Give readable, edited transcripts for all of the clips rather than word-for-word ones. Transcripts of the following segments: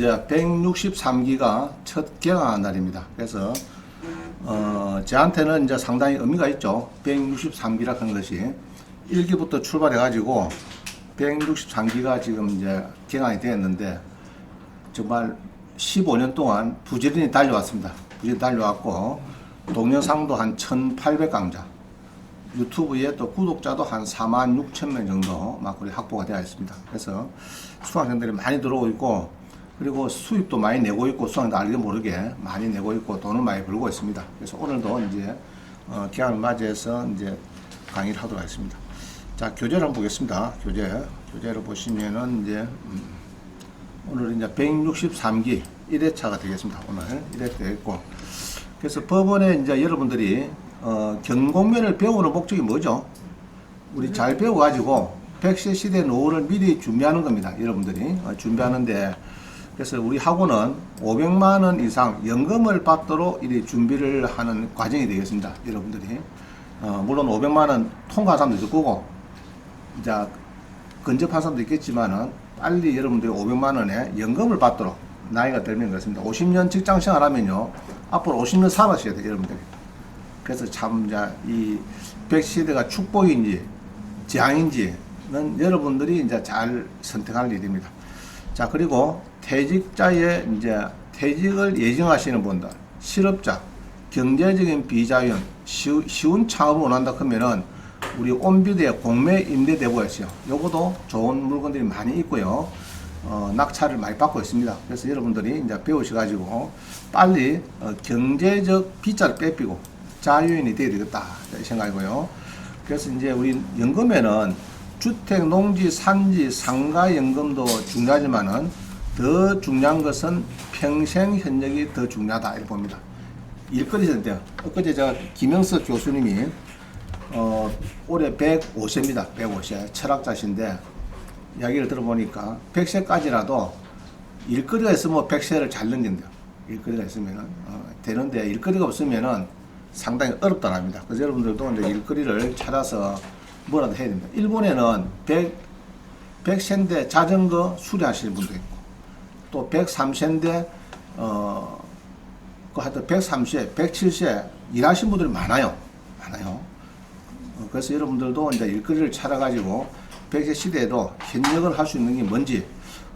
이제 163기가 첫 개강한 날입니다. 그래서 저한테는 이제 상당히 의미가 있죠. 163기라 한 것이 1기부터 출발해 가지고 163기가 지금 이제 개강이 되었는데 정말 15년 동안 부지런히 달려왔습니다. 부지런히 달려왔고 동영상도 한 1800강자, 유튜브에 또 구독자도 한 46,000명 정도 막 우리 확보가 되어 있습니다. 그래서 수강생들이 많이 들어오고 있고, 그리고 수입도 많이 내고 있고, 수강생도 알게 모르게 많이 내고 있고, 돈을 많이 벌고 있습니다. 그래서 오늘도 이제 개강을 맞이해서 이제 강의를 하도록 하겠습니다. 자, 교재를 한번 보겠습니다. 교재를 보시면은 이제 오늘 이제 163기 1회차가 되겠습니다. 오늘 1회 되겠고, 그래서 법원에 이제 여러분들이 경공면을 배우는 목적이 뭐죠? 우리 잘 배워가지고 100세 시대 노후를 미리 준비하는 겁니다. 여러분들이 준비하는데, 그래서 우리 학원은 500만원 이상 연금을 받도록 이 준비를 하는 과정이 되겠습니다. 여러분들이 물론 500만원 통과한 사람도 있을 거고, 이제 근접한 사람도 있겠지만은 빨리 여러분들이 500만원의 연금을 받도록 나이가 들면 그렇습니다. 50년 직장 생활하면요, 앞으로 50년 살아셔야 돼요, 여러분들이. 그래서 참, 이제 이 100시대가 축복인지 재앙인지는 여러분들이 이제 잘 선택할 일입니다. 자, 그리고 퇴직자의 이제 퇴직을 예정하시는 분들, 실업자, 경제적인 비자연, 쉬운 창업을 원한다 하면은 우리 온비드의 공매 임대대부가 있어요. 요것도 좋은 물건들이 많이 있고요. 낙찰을 많이 받고 있습니다. 그래서 여러분들이 이제 배우셔가지고 빨리 경제적 빗자를 빼피고 자유인이 되어야 되겠다, 이 생각이고요. 그래서 이제 우리 연금에는 주택, 농지, 산지, 상가연금도 중요하지만은 더 중요한 것은 평생 현역이 더 중요하다, 이렇게 봅니다. 일거리인데요. 엊그제 제가 김영석 교수님이 올해 105세입니다. 105세 철학자신데 이야기를 들어보니까 100세까지라도 일거리가 있으면 100세를 잘 넘긴대요. 일거리가 있으면은 되는데, 일거리가 없으면은 상당히 어렵다고 합니다. 그래서 여러분들도 이제 일거리를 찾아서 뭐라도 해야 됩니다. 일본에는 100세인데 자전거 수리하시는 분도 있고, 또 103세인데 하여튼 103세, 107세 일하시는 분들이 많아요. 그래서 여러분들도 이제 일거리를 찾아가지고 100세 시대에도 현역을 할 수 있는 게 뭔지,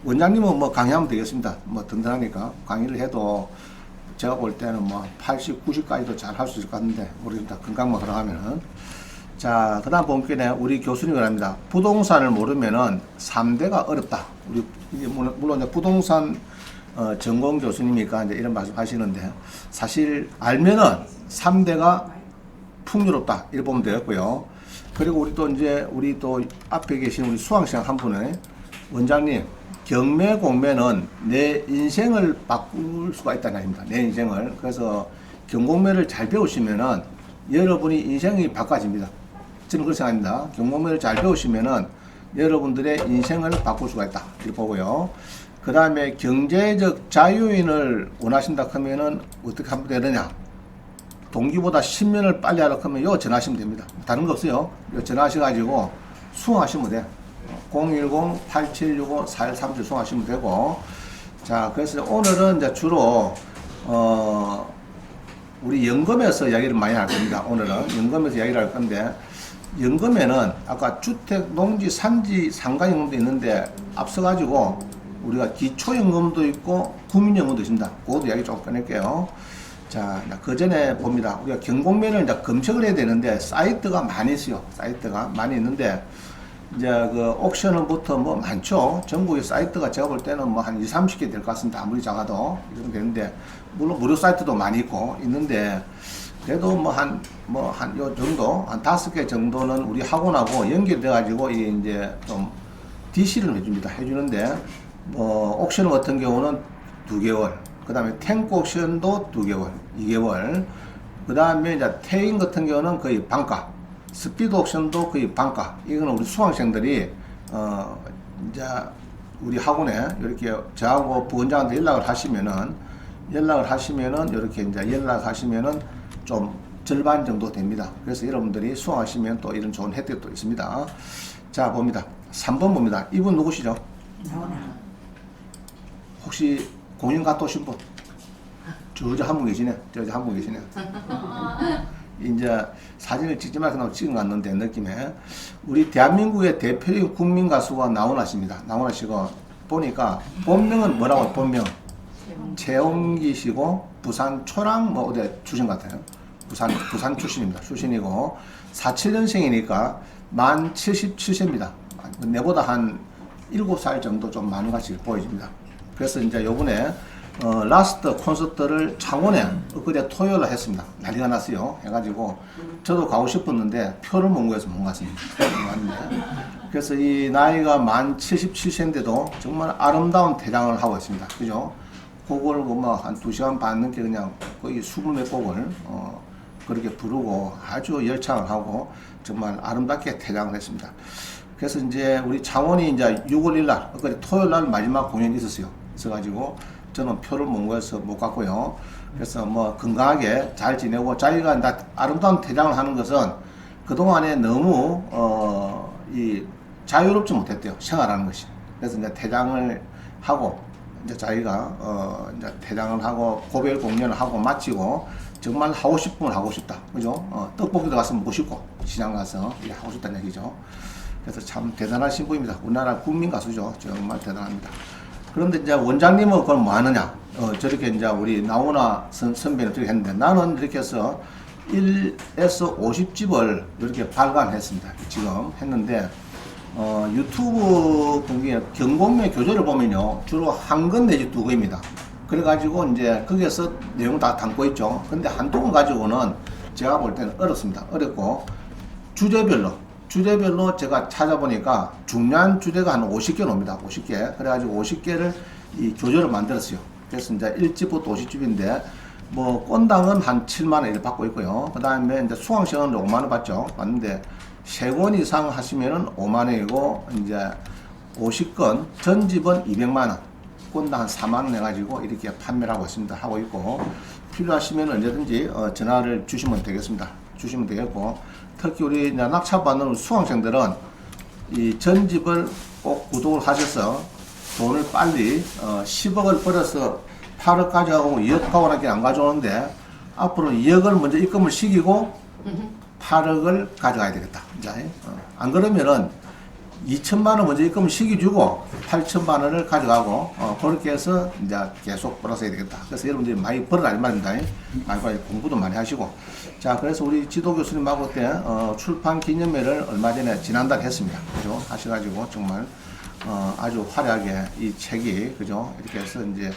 원장님은 뭐 강의하면 되겠습니다. 뭐 든든하니까 강의를 해도 제가 볼 때는 뭐 80, 90까지도 잘 할 수 있을 것 같은데, 우리 다 건강만 돌아가면은. 자, 그 다음 본편에 우리 교수님이 합니다. 부동산을 모르면은 3대가 어렵다. 우리, 물론 이제 부동산 전공 교수님이니까 이제 이런 말씀 하시는데, 사실 알면은 3대가 풍요롭다, 이렇게 보면 되겠고요. 그리고 우리 또 앞에 계신 우리 수강생 한 분의 원장님, 경매 공매는 내 인생을 바꿀 수가 있다는 말입니다. 내 인생을. 그래서 경공매를 잘 배우시면은 여러분이 인생이 바꿔집니다. 저는 그렇게 생각합니다. 경공매를 잘 배우시면은 여러분들의 인생을 바꿀 수가 있다, 이렇게 보고요. 그 다음에 경제적 자유인을 원하신다 하면은 어떻게 하면 되느냐? 동기보다 10년을 빨리 하려고 하면 요 전화하시면 됩니다. 다른 거 없어요. 요 전화하셔가지고 수강하시면 돼요. 010-8765-4137 수강하시면 되고. 자, 그래서 오늘은 이제 주로 우리 연금에서 이야기를 많이 할 겁니다. 오늘은 연금에서 이야기를 할 건데, 연금에는 아까 주택, 농지, 산지, 상가연금도 있는데, 앞서가지고 우리가 기초연금도 있고 국민연금도 있습니다. 그것도 이야기 좀 꺼낼게요. 자, 그 전에 봅니다. 우리가 경공매를 이제 검색을 해야 되는데, 사이트가 많이 있어요. 사이트가 많이 있는데, 이제 그 옥션부터 뭐 많죠. 전국의 사이트가 제가 볼 때는 뭐 한 20, 30개 될 것 같습니다. 아무리 작아도. 이 정도 되는데, 물론 무료 사이트도 많이 있는데, 그래도 요 정도, 한 5개 정도는 우리 학원하고 연결돼가지고, 이제 좀 DC를 해주는데, 옥션 같은 경우는 2개월, 그 다음에 탱크 옥션도 2개월, 2개월, 그 다음에 이제 테인 같은 경우는 거의 반가, 스피드 옥션도 거의 반가. 이거는 우리 수강생들이 이제 우리 학원에 이렇게 저하고 부원장한테 연락을 하시면은 이렇게 이제 연락하시면은 좀 절반 정도 됩니다. 그래서 여러분들이 수강하시면 또 이런 좋은 혜택도 있습니다. 자, 봅니다. 3번 봅니다. 이분 누구시죠? 혹시 공연 갔다 오신 분. 저 한 분 계시네. 저 한 분 계시네. 이제 사진을 찍지 말고 찍은 것 같는데 느낌에 우리 대한민국의 대표적인 국민 가수가 나훈아 씨입니다. 나훈아 씨가 보니까 본명은 뭐라고 본명? 최홍기 씨고 부산 초랑 뭐 어디 출신 같아요. 부산 출신입니다. 출신이고 47년생이니까 만 77세입니다. 내보다 한 7살 정도 좀 많은 같이 보여집니다. 그래서 이제 요번에 라스트 콘서트를 창원에 엊그제 토요일에 했습니다. 난리가 났어요. 해가지고 저도 가고 싶었는데 표를 못 구해서 못 갔습니다. 그래서 이 나이가 만 77세인데도 정말 아름다운 대장을 하고 있습니다. 그죠? 곡을 한 2시간 반 넘게 그냥 거의 20몇 곡을 그렇게 부르고 아주 열창을 하고 정말 아름답게 퇴장을 했습니다. 그래서 이제 우리 창원이 이제 6월 1일 날, 엊그제 토요일 날 마지막 공연이 있었어요. 있어가지고 저는 표를 못 구해서 못 갔고요. 그래서 뭐 건강하게 잘 지내고 자기가 아름다운 퇴장을 하는 것은 그동안에 너무 이 자유롭지 못했대요. 생활하는 것이. 그래서 이제 퇴장을 하고 이제 자기가 이제 퇴장을 하고 고별 공연을 하고 마치고 정말 하고 싶은 걸 하고 싶다. 그죠? 떡볶이도 가서 먹고 싶고 시장 가서 이게 하고 싶다는 얘기죠. 그래서 참 대단하신 분입니다. 우리나라 국민 가수죠. 정말 대단합니다. 그런데 이제 원장님은 그걸 뭐 하느냐? 저렇게 이제 우리 나훈아 선배는 저렇게 했는데 나는 이렇게 해서 1에서 50집을 이렇게 발간했습니다. 지금 했는데 유튜브 공개 경공매 교재를 보면요 주로 한 권 내지 2권입니다. 그래가지고 이제 거기에서 내용 다 담고 있죠. 근데 한두 권 가지고는 제가 볼 때는 어렵습니다. 어렵고 주제별로 제가 찾아보니까 중요한 주제가 한 50개 옵니다. 50개. 그래가지고 50개를 이 교재를 만들었어요. 그래서 이제 1집부터 50집인데 뭐 건당은 한 7만 원 이렇게 받고 있고요. 그 다음에 이제 수강생은 5만 원 받죠. 받는데 3권 이상 하시면은 5만 원이고 이제 50권 전집은 200만 원, 건당 한 4만 원 해가지고 이렇게 판매를 하고 있습니다. 하고 있고 필요하시면 언제든지 전화를 주시면 되겠습니다. 주시면 되겠고 특히 우리 이제 낙찰 받는 수강생들은 이 전집을 꼭 구독을 하셔서 돈을 빨리 10억을 벌어서 8억 가져가고 2억 가고밖에 안 가져오는데 앞으로 2억을 먼저 입금을 시키고 8억을 가져가야 되겠다. 이제 안 그러면은 2천만 원 먼저 입금을 시켜주고 8천만 원을 가져가고 그렇게 해서 이제 계속 벌어서야 되겠다. 그래서 여러분들이 많이 벌어라 이 말입니다. 많이 공부도 많이 하시고 자 그래서 우리 지도 교수님하고 때 출판 기념회를 얼마 전에 지난달 했습니다. 그죠? 하셔가지고 정말 아주 화려하게 이 책이 그죠? 이렇게 해서 이제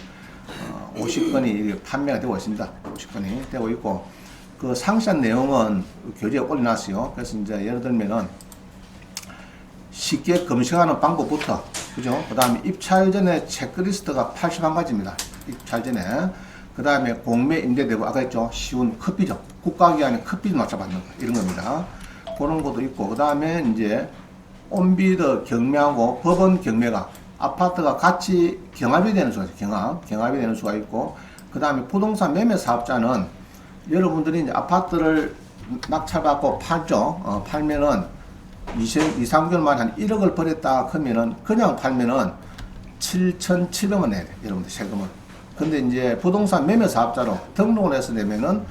50권이 판매가 되고 있습니다. 50권이 되고 있고 그 상세한 내용은 교재에 올려놨어요. 그래서 이제 예를 들면은 쉽게 검색하는 방법부터 그죠? 그 다음에 입찰 전에 체크리스트가 81가지입니다. 입찰 전에 그 다음에 공매 임대되고 아까 했죠? 쉬운 커피죠. 국가기관의 커피도 맞춰받는 거 이런 겁니다. 그런 것도 있고 그 다음에 이제 온비드 경매하고 법원 경매가 아파트가 같이 경합이 되는 수가 있어요. 경합이 되는 수가 있고 그 다음에 부동산 매매 사업자는 여러분들이 이제 아파트를 낙찰받고 팔죠. 팔면은 2, 3개월 만에 한 1억을 벌였다 하면은 그냥 팔면은 7,700원 내야 돼요. 여러분들 세금을. 근데 이제 부동산 매매 사업자로 등록을 해서 내면은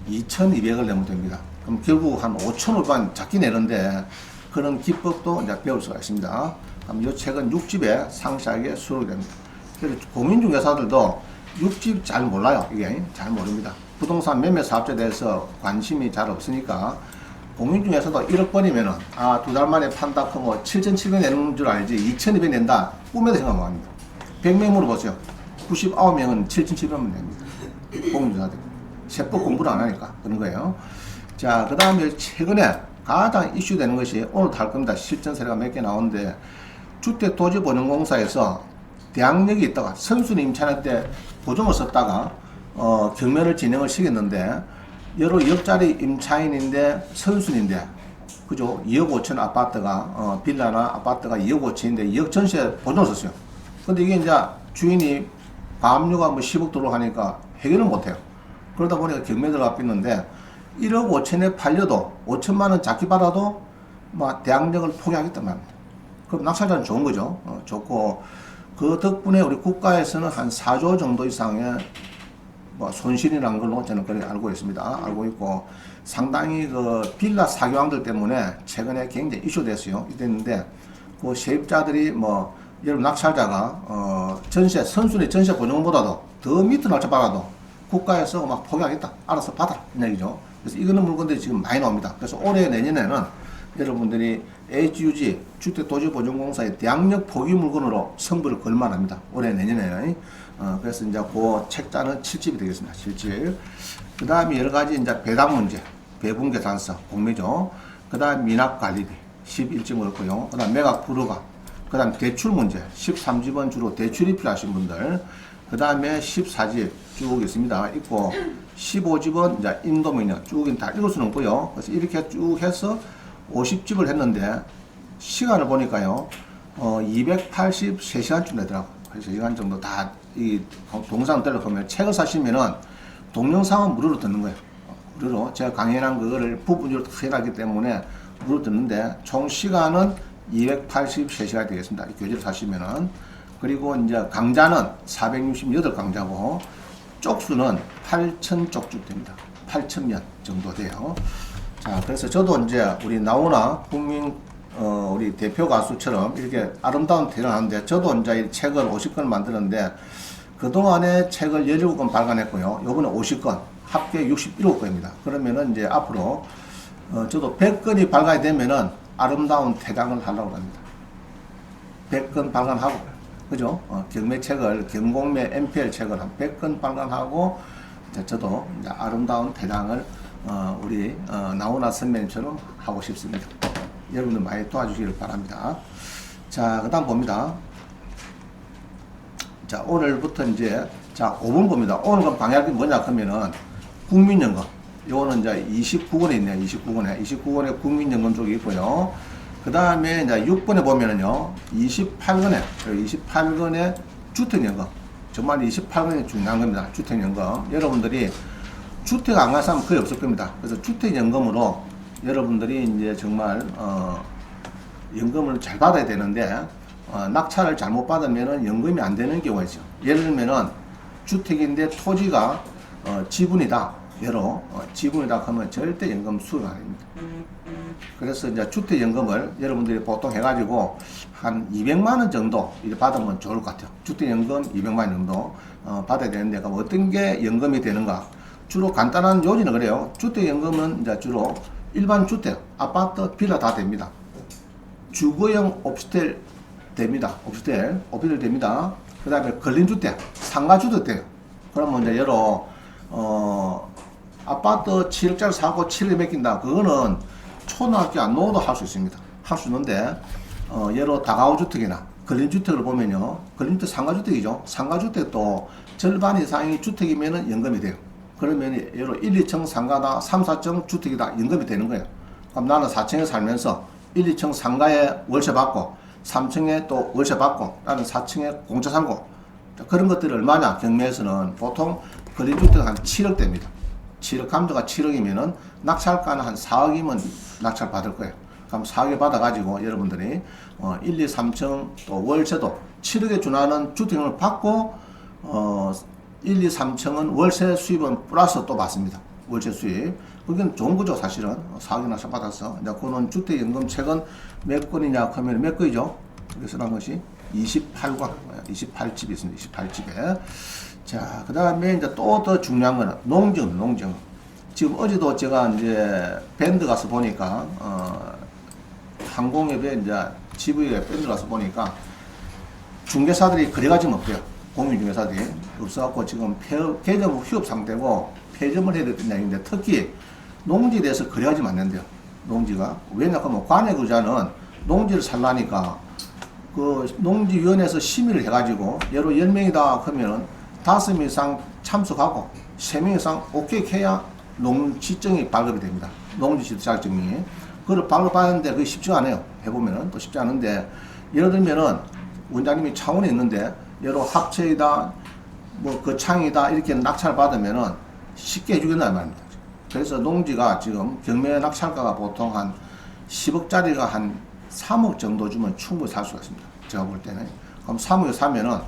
2,200을 내면 됩니다. 그럼 결국 한 5,500원 작게 내는데 그런 기법도 이제 배울 수가 있습니다. 그럼 이 책은 6집에 상세하게 수록이 됩니다. 그래서 공인중개사들도 6집 잘 몰라요. 이게 잘 모릅니다. 부동산 매매 사업자에 대해서 관심이 잘 없으니까 공인중개사도 1억 번이면은 2달 만에 판다 하면 7,700 내는 줄 알지 2,200 낸다 꿈에도 생각 못 합니다. 100명 물어보세요. 99명은 7,700원 냅니다. 공인중개사들 세법 공부를 안 하니까 그런 거예요. 자, 그 다음에 최근에 가장 이슈되는 것이 오늘 다 할 겁니다. 실전 사례가 몇 개 나오는데 주택도시보증공사에서 대항력이 있다가 선순위 임차할 때 보증을 썼다가 경매를 진행을 시켰는데 여러 2억짜리 임차인인데 선순인데 그죠? 2억 5천 아파트가 빌라나 아파트가 2억 5천인데 2억 전세 보증을 썼어요. 근데 이게 이제 주인이 가압류가 뭐 10억 들어가니까 해결을 못해요. 그러다 보니까 경매 들어가 삐는데 1억 5천에 팔려도 5천만 원 작게 받아도 막 대항력을 포기하겠단 말입니다. 그럼 낙찰자는 좋은 거죠. 좋고 그 덕분에 우리 국가에서는 한 4조 정도 이상의 뭐 손실이라는 걸로 저는 그렇게 알고 있습니다. 알고 있고 상당히 그 빌라 사기왕들 때문에 최근에 굉장히 이슈됐어요. 이랬는데 그 세입자들이 뭐 여러분 낙찰자가 전세 선순위 전세 보증보다도 더 밑에 낙찰 받아도 국가에서 막 포기하겠다. 알아서 받아라. 이 얘기죠. 그래서 이거는 물건들이 지금 많이 나옵니다. 그래서 올해 내년에는 여러분들이 HUG 주택도시보증공사의 대항력 포기 물건으로 선불을 걸만합니다. 올해 내년에는. 그래서 이제 그 책자는 7집이 되겠습니다. 7집. 그 다음에 여러 가지 이제 배당 문제, 배분계산서, 공매죠. 그 다음 미납관리비 11집 그렇고요. 그 다음 매각 불허가, 그 다음 대출 문제 13집은 주로 대출이 필요하신 분들. 그 다음에 14집 쭉 있습니다. 있고 15집은 이제 인도면요. 쭉 다 읽을 수는 없고요. 그래서 이렇게 쭉 해서 50집을 했는데 시간을 보니까요. 283시간쯤 되더라고요. 그래서 시간 정도 다 이 동영상 들어보면 책을 사시면은 동영상은 무료로 듣는 거예요. 무료로 제가 강연한 그거를 부분적으로 해놨기 때문에 무료로 듣는데 총 시간은 283시간이 되겠습니다. 이 교재를 사시면은. 그리고 이제 강좌는 468강좌고 쪽수는 8,000쪽쯤 됩니다. 8,000면 정도 돼요. 자, 그래서 저도 이제 우리 나오나 국민 우리 대표 가수처럼 이렇게 아름다운 대를 하는데 저도 이제 이 책을 50권 만드는데 그동안에 책을 17권 발간했고요. 요번에 50권, 합계 61권입니다. 그러면은 이제 앞으로 저도 100권이 발간이 되면은 아름다운 대장을 하려고 합니다. 100권 발간하고, 그죠? 경매책을, 경공매 MPL 책을 한 100권 발간하고, 저도 이제 아름다운 대장을 우리 나훈아 선배님처럼 하고 싶습니다. 여러분들 많이 도와주시길 바랍니다. 자, 그 다음 봅니다. 자, 오늘부터 이제, 자, 5분 봅니다. 오늘 방향이 뭐냐, 그러면은, 국민연금. 요거는 이제 29권에 있네요. 29권에 국민연금 쪽이 있고요. 그 다음에 이제 6번에 보면은요, 28권에 주택연금. 정말 28권이 중요한 겁니다. 주택연금. 여러분들이 주택 안 갈 사람은 거의 없을 겁니다. 그래서 주택연금으로 여러분들이 이제 정말, 연금을 잘 받아야 되는데, 낙찰을 잘못 받으면은 연금이 안 되는 경우가 있죠. 예를 들면은 주택인데 토지가 지분이다. 예로 지분이다 하면 절대 연금 수령 안 됩니다. 그래서 이제 주택연금을 여러분들이 보통 해가지고 한 200만원 정도 받으면 좋을 것 같아요. 주택연금 200만원 정도 받아야 되는데 그럼 어떤 게 연금이 되는가? 주로 간단한 요지는 그래요. 주택연금은 이제 주로 일반 주택, 아파트, 빌라 다 됩니다. 주거용 오피스텔 됩니다. 오피스텔 됩니다. 그 다음에 근린주택, 상가주택 돼요. 그러면 이제 예로, 아파트 7억짜리 사고 7억에 맡긴다. 그거는 초등학교 안 넣어도 할 수 있습니다. 할 수 있는데, 예로 다가구주택이나 근린주택을 보면요. 근린주택 상가주택이죠. 상가주택도 절반 이상이 주택이면은 연금이 돼요. 그러면 예로 1, 2층 상가다, 3, 4층 주택이다. 연금이 되는 거예요. 그럼 나는 4층에 살면서 1, 2층 상가에 월세 받고 3층에 또 월세 받고 나는 4층에 공짜 살고 그런 것들이 얼마냐 경매에서는 보통 근린주택 한 7억 됩니다. 7억 감도가 7억이면은 낙찰가는 한 4억이면 낙찰 받을 거예요. 그럼 4억에 받아가지고 여러분들이 1, 2, 3층 또 월세도 7억에 준하는 주택을 받고 1, 2, 3층은 월세 수입은 플러스 또 받습니다. 월세 수입. 그건 좋은 거죠, 사실은. 4억이 낙찰 받았어. 이제 그는 주택연금 책은 몇 건이냐 하면 몇 건이죠? 그래서 한 것이 28권, 28집이 있습니다. 28집에. 자, 그 다음에 이제 또 더 중요한 거는 농지금. 지금 어제도 제가 이제 밴드 가서 보니까, 항공협에 이제 GV에 밴드 가서 보니까 중개사들이 거래가 지금 없대요. 공인중개사들이 없어갖고 지금 계정 휴업 상태고 폐점을 해야 된다는 얘기인데 특히 농지에 대해서 거래하지 않는데요. 농지가. 왜냐하면 관해구자는 농지를 살라니까 그 농지위원회에서 심의를 해가지고 예로 10명이다 하면은 5명 이상 참석하고 3명 이상 오케이 해야 농지증이 발급이 됩니다. 농지시도 자격증이. 그걸 발급하는데 그게 쉽지가 않아요. 해보면은 또 쉽지 않은데 예를 들면은 원장님이 창원에 있는데 예로 합체이다 뭐 거창이다 이렇게 낙찰 받으면은 쉽게 해주겠다는 말입니다. 그래서 농지가 지금 경매 낙찰가가 보통 한 10억짜리가 한 3억 정도 주면 충분히 살 수가 있습니다. 제가 볼 때는. 그럼 사무에 사면은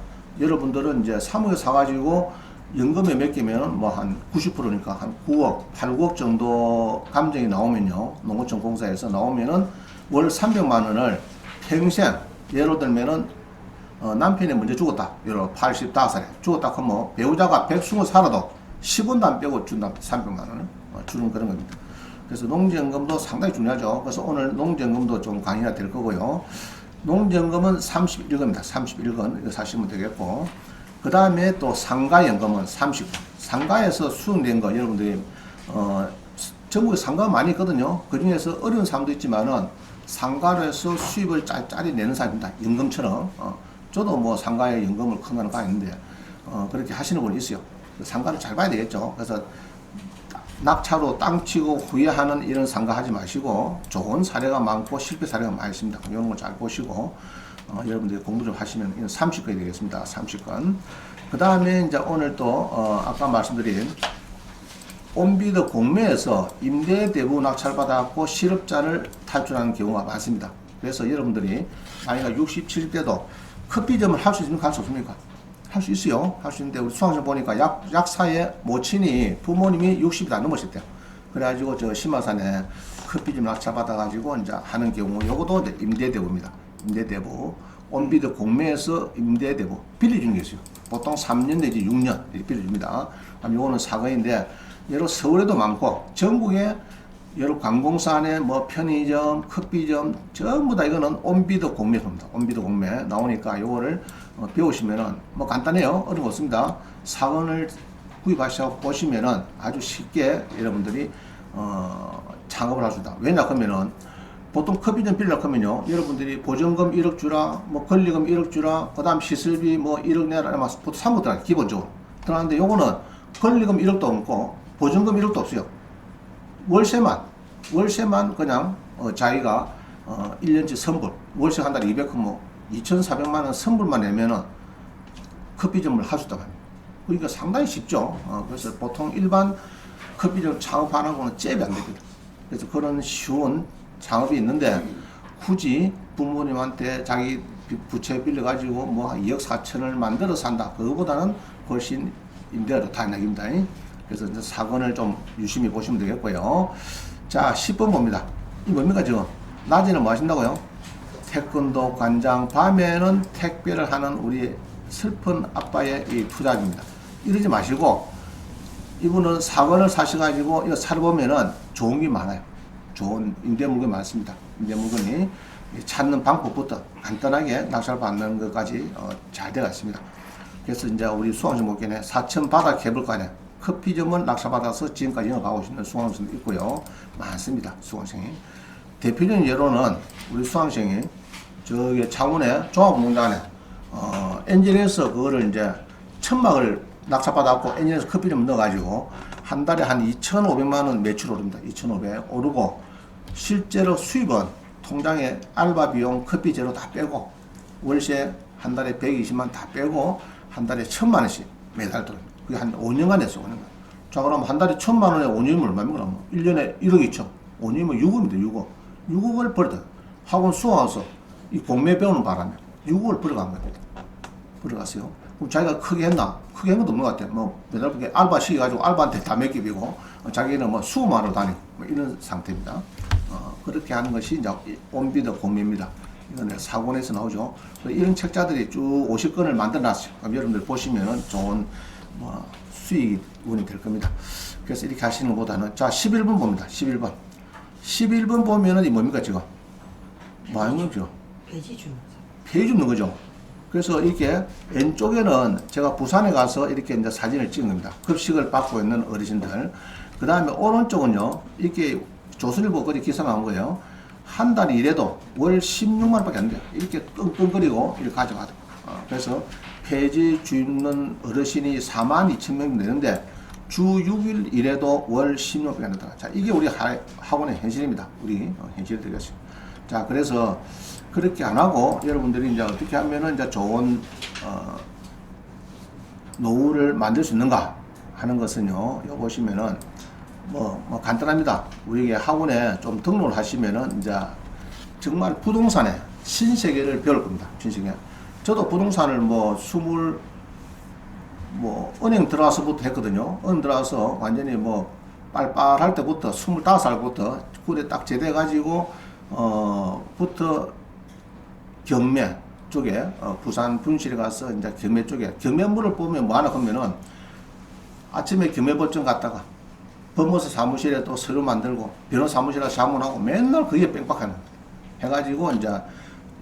여러분들은 이제 사무에 사가지고 연금에 몇 개면은 뭐 한 90%니까 한 9억, 8억 정도 감정이 나오면요. 농어촌 공사에서 나오면은 월 300만 원을 평생, 예를 들면은 남편이 먼저 죽었다. 예를 85살에 죽었다 하면 배우자가 120 살아도 10원도 안 빼고 준다. 300만 원을 주는 그런 겁니다. 그래서 농지연금도 상당히 중요하죠. 그래서 오늘 농지연금도 좀 강의가 될 거고요. 농지연금은 31건입니다. 31건 이거 사시면 되겠고, 그 다음에 또 상가연금은 30건. 상가에서 수령된 거 여러분들이 전국에 상가가 많이 있거든요. 그 중에서 어려운 사람도 있지만은 상가로서 수입을 짜리 내는 사람입니다. 연금처럼. 저도 뭐 상가에 연금을 큰 거는 가 있는데 그렇게 하시는 분이 있어요. 상가를 잘 봐야 되겠죠. 그래서 낙차로 땅 치고 후회하는 이런 상가 하지 마시고 좋은 사례가 많고 실패 사례가 많이 있습니다. 이런 거 잘 보시고 여러분들이 공부 좀 하시면 이건 30건이 되겠습니다. 30건. 그 다음에 이제 오늘 또 아까 말씀드린 온비드 공매에서 임대대부 낙찰받아갖고 실업자를 탈출하는 경우가 많습니다. 그래서 여러분들이 나이가 60, 70대도 커피점을 할 수 있습니까? 할 수 없습니까? 할 수 있어요. 할 수 있는데 우리 수강생 보니까 약사의 모친이 부모님이 60이 다 넘으셨대요. 그래가지고 저 심화산에 커피점 낙찰받아가지고 이제 하는 경우 요것도 이제 임대대부입니다. 임대대부. 온비드 공매에서 임대대부 빌려주는 게 있어요. 보통 3년 내지 6년 빌려줍니다. 요거는 사건인데 여러 서울에도 많고 전국에 여러 관공서 안에 뭐 편의점, 커피점 전부 다 이거는 온비드 공매입니다. 온비드 공매 나오니까 요거를 배우시면은 뭐 간단해요. 어려운 거 없습니다. 사건을 구입하셔서 보시면은 아주 쉽게 여러분들이 창업을 할 수 있다. 왜냐 그러면은 보통 커피점 빌려 하면요, 여러분들이 보증금 1억 주라, 뭐 권리금 1억 주라, 그 다음 시설비 뭐 1억 내라, 보통 3억 들어가요, 기본적으로. 들어가는데 요거는 권리금 1억도 없고, 보증금 1억도 없어요. 월세만 그냥, 자기가, 1년치 선불, 월세 한 달에 200원 뭐, 2,400만원 선불만 내면은 커피점을 할 수 있다고 합니다. 그러니까 상당히 쉽죠. 그래서 보통 일반 커피점 창업하는 거는 잽이 안 됩니다. 그래서 그런 쉬운 창업이 있는데 굳이 부모님한테 자기 부채 빌려가지고 뭐 2억 4천을 만들어 산다. 그거보다는 훨씬 임대가 좋다. 이야기입니다. 그래서 이제 사건을 좀 유심히 보시면 되겠고요. 자, 10번 봅니다. 이 뭡니까 지금? 낮에는 뭐 하신다고요? 태권도 관장, 밤에는 택배를 하는 우리 슬픈 아빠의 이 투자입니다. 이러지 마시고 이분은 사건을 사셔가지고 이거 살아보면은 좋은 게 많아요. 좋은 임대 물건이 많습니다. 임대 물건이 찾는 방법부터 간단하게 낙찰 받는 것까지 잘 되어 있습니다. 그래서 이제 우리 수강생 목견에 사천 바다 케이블카에 커피점은 낙찰 받아서 지금까지 영업하고 있는 수강생도 있고요. 많습니다. 수강생이. 대표적인 예로는 우리 수강생이 저기 창원에 종합운동장에 엔진에서 그거를 이제 천막을 낙찰 받았고 엔진에서 커피점 넣어가지고 한 달에 한 2,500만 원 매출 오릅니다. 2,500 오르고 실제로 수입은 통장에 알바 비용 커피 재료 다 빼고 월세 한 달에 120만 다 빼고 한 달에 1,000만 원씩 매달 들어요. 그게 한 5년간 했어요. 5년간. 자, 그럼 한 달에 1,000만 원에 5년이면 얼마입니까? 그러면 1년에 1억 2천. 5년이면 6억입니다. 6억. 6억을 벌었다. 학원 수강 와서 이 공매 배우는 바람에 6억을 벌어간 겁니다. 벌어갔어요. 그럼 자기가 크게 했나? 크게 한 것도 없는 것 같아요. 뭐, 매달 그게 알바 시켜가지고 알바한테 다 맡기고, 자기는 뭐 수업하러 다니고, 뭐 이런 상태입니다. 그렇게 하는 것이 이제 온비드 공매입니다. 이건 사고에서 나오죠. 이런 책자들이 쭉 50건을 만들어 놨어요. 그럼 여러분들 보시면은 좋은 뭐 수익원이 될 겁니다. 그래서 이렇게 하시는 것보다는, 자, 11번 봅니다. 11번. 11번 보면은 이 뭡니까, 지금? 뭐 하는 거죠? 폐지 주는 폐지 줍는 거죠. 그래서 이렇게 왼쪽에는 제가 부산에 가서 이렇게 이제 사진을 찍은 겁니다. 급식을 받고 있는 어르신들. 그 다음에 오른쪽은요, 이렇게 조선일보 거리 기사 나온 거예요. 한 달 일해도 월 16만 원밖에 안 돼요. 이렇게 끙끙거리고 이렇게 가져가도. 그래서 폐지 줍는 어르신이 42,000명 되는데 주 6일 일해도 월 16만 원밖에 안 된다. 자, 이게 우리 학원의 현실입니다. 우리 현실이 되겠습니다. 자, 그래서 그렇게 안 하고 여러분들이 이제 어떻게 하면은 이제 좋은 노후를 만들 수 있는가 하는 것은요, 여기 보시면은 뭐 간단합니다. 우리 학원에 좀 등록을 하시면은 이제 정말 부동산의 신세계를 배울 겁니다. 신세계. 저도 부동산을 은행 들어와서부터 했거든요. 은행 들어와서 완전히 빨빨할 때부터 25살부터 굴에 딱 제대해가지고 부터 경매 쪽에 부산 분실에 가서 이제 경매 쪽에 경매물을 보면 뭐 하나 하면은 아침에 경매법정 갔다가 법무사 사무실에 또 서류 만들고 변호사 사무실에 자문하고 맨날 그게 뺑빡하는 거예요. 해가지고 이제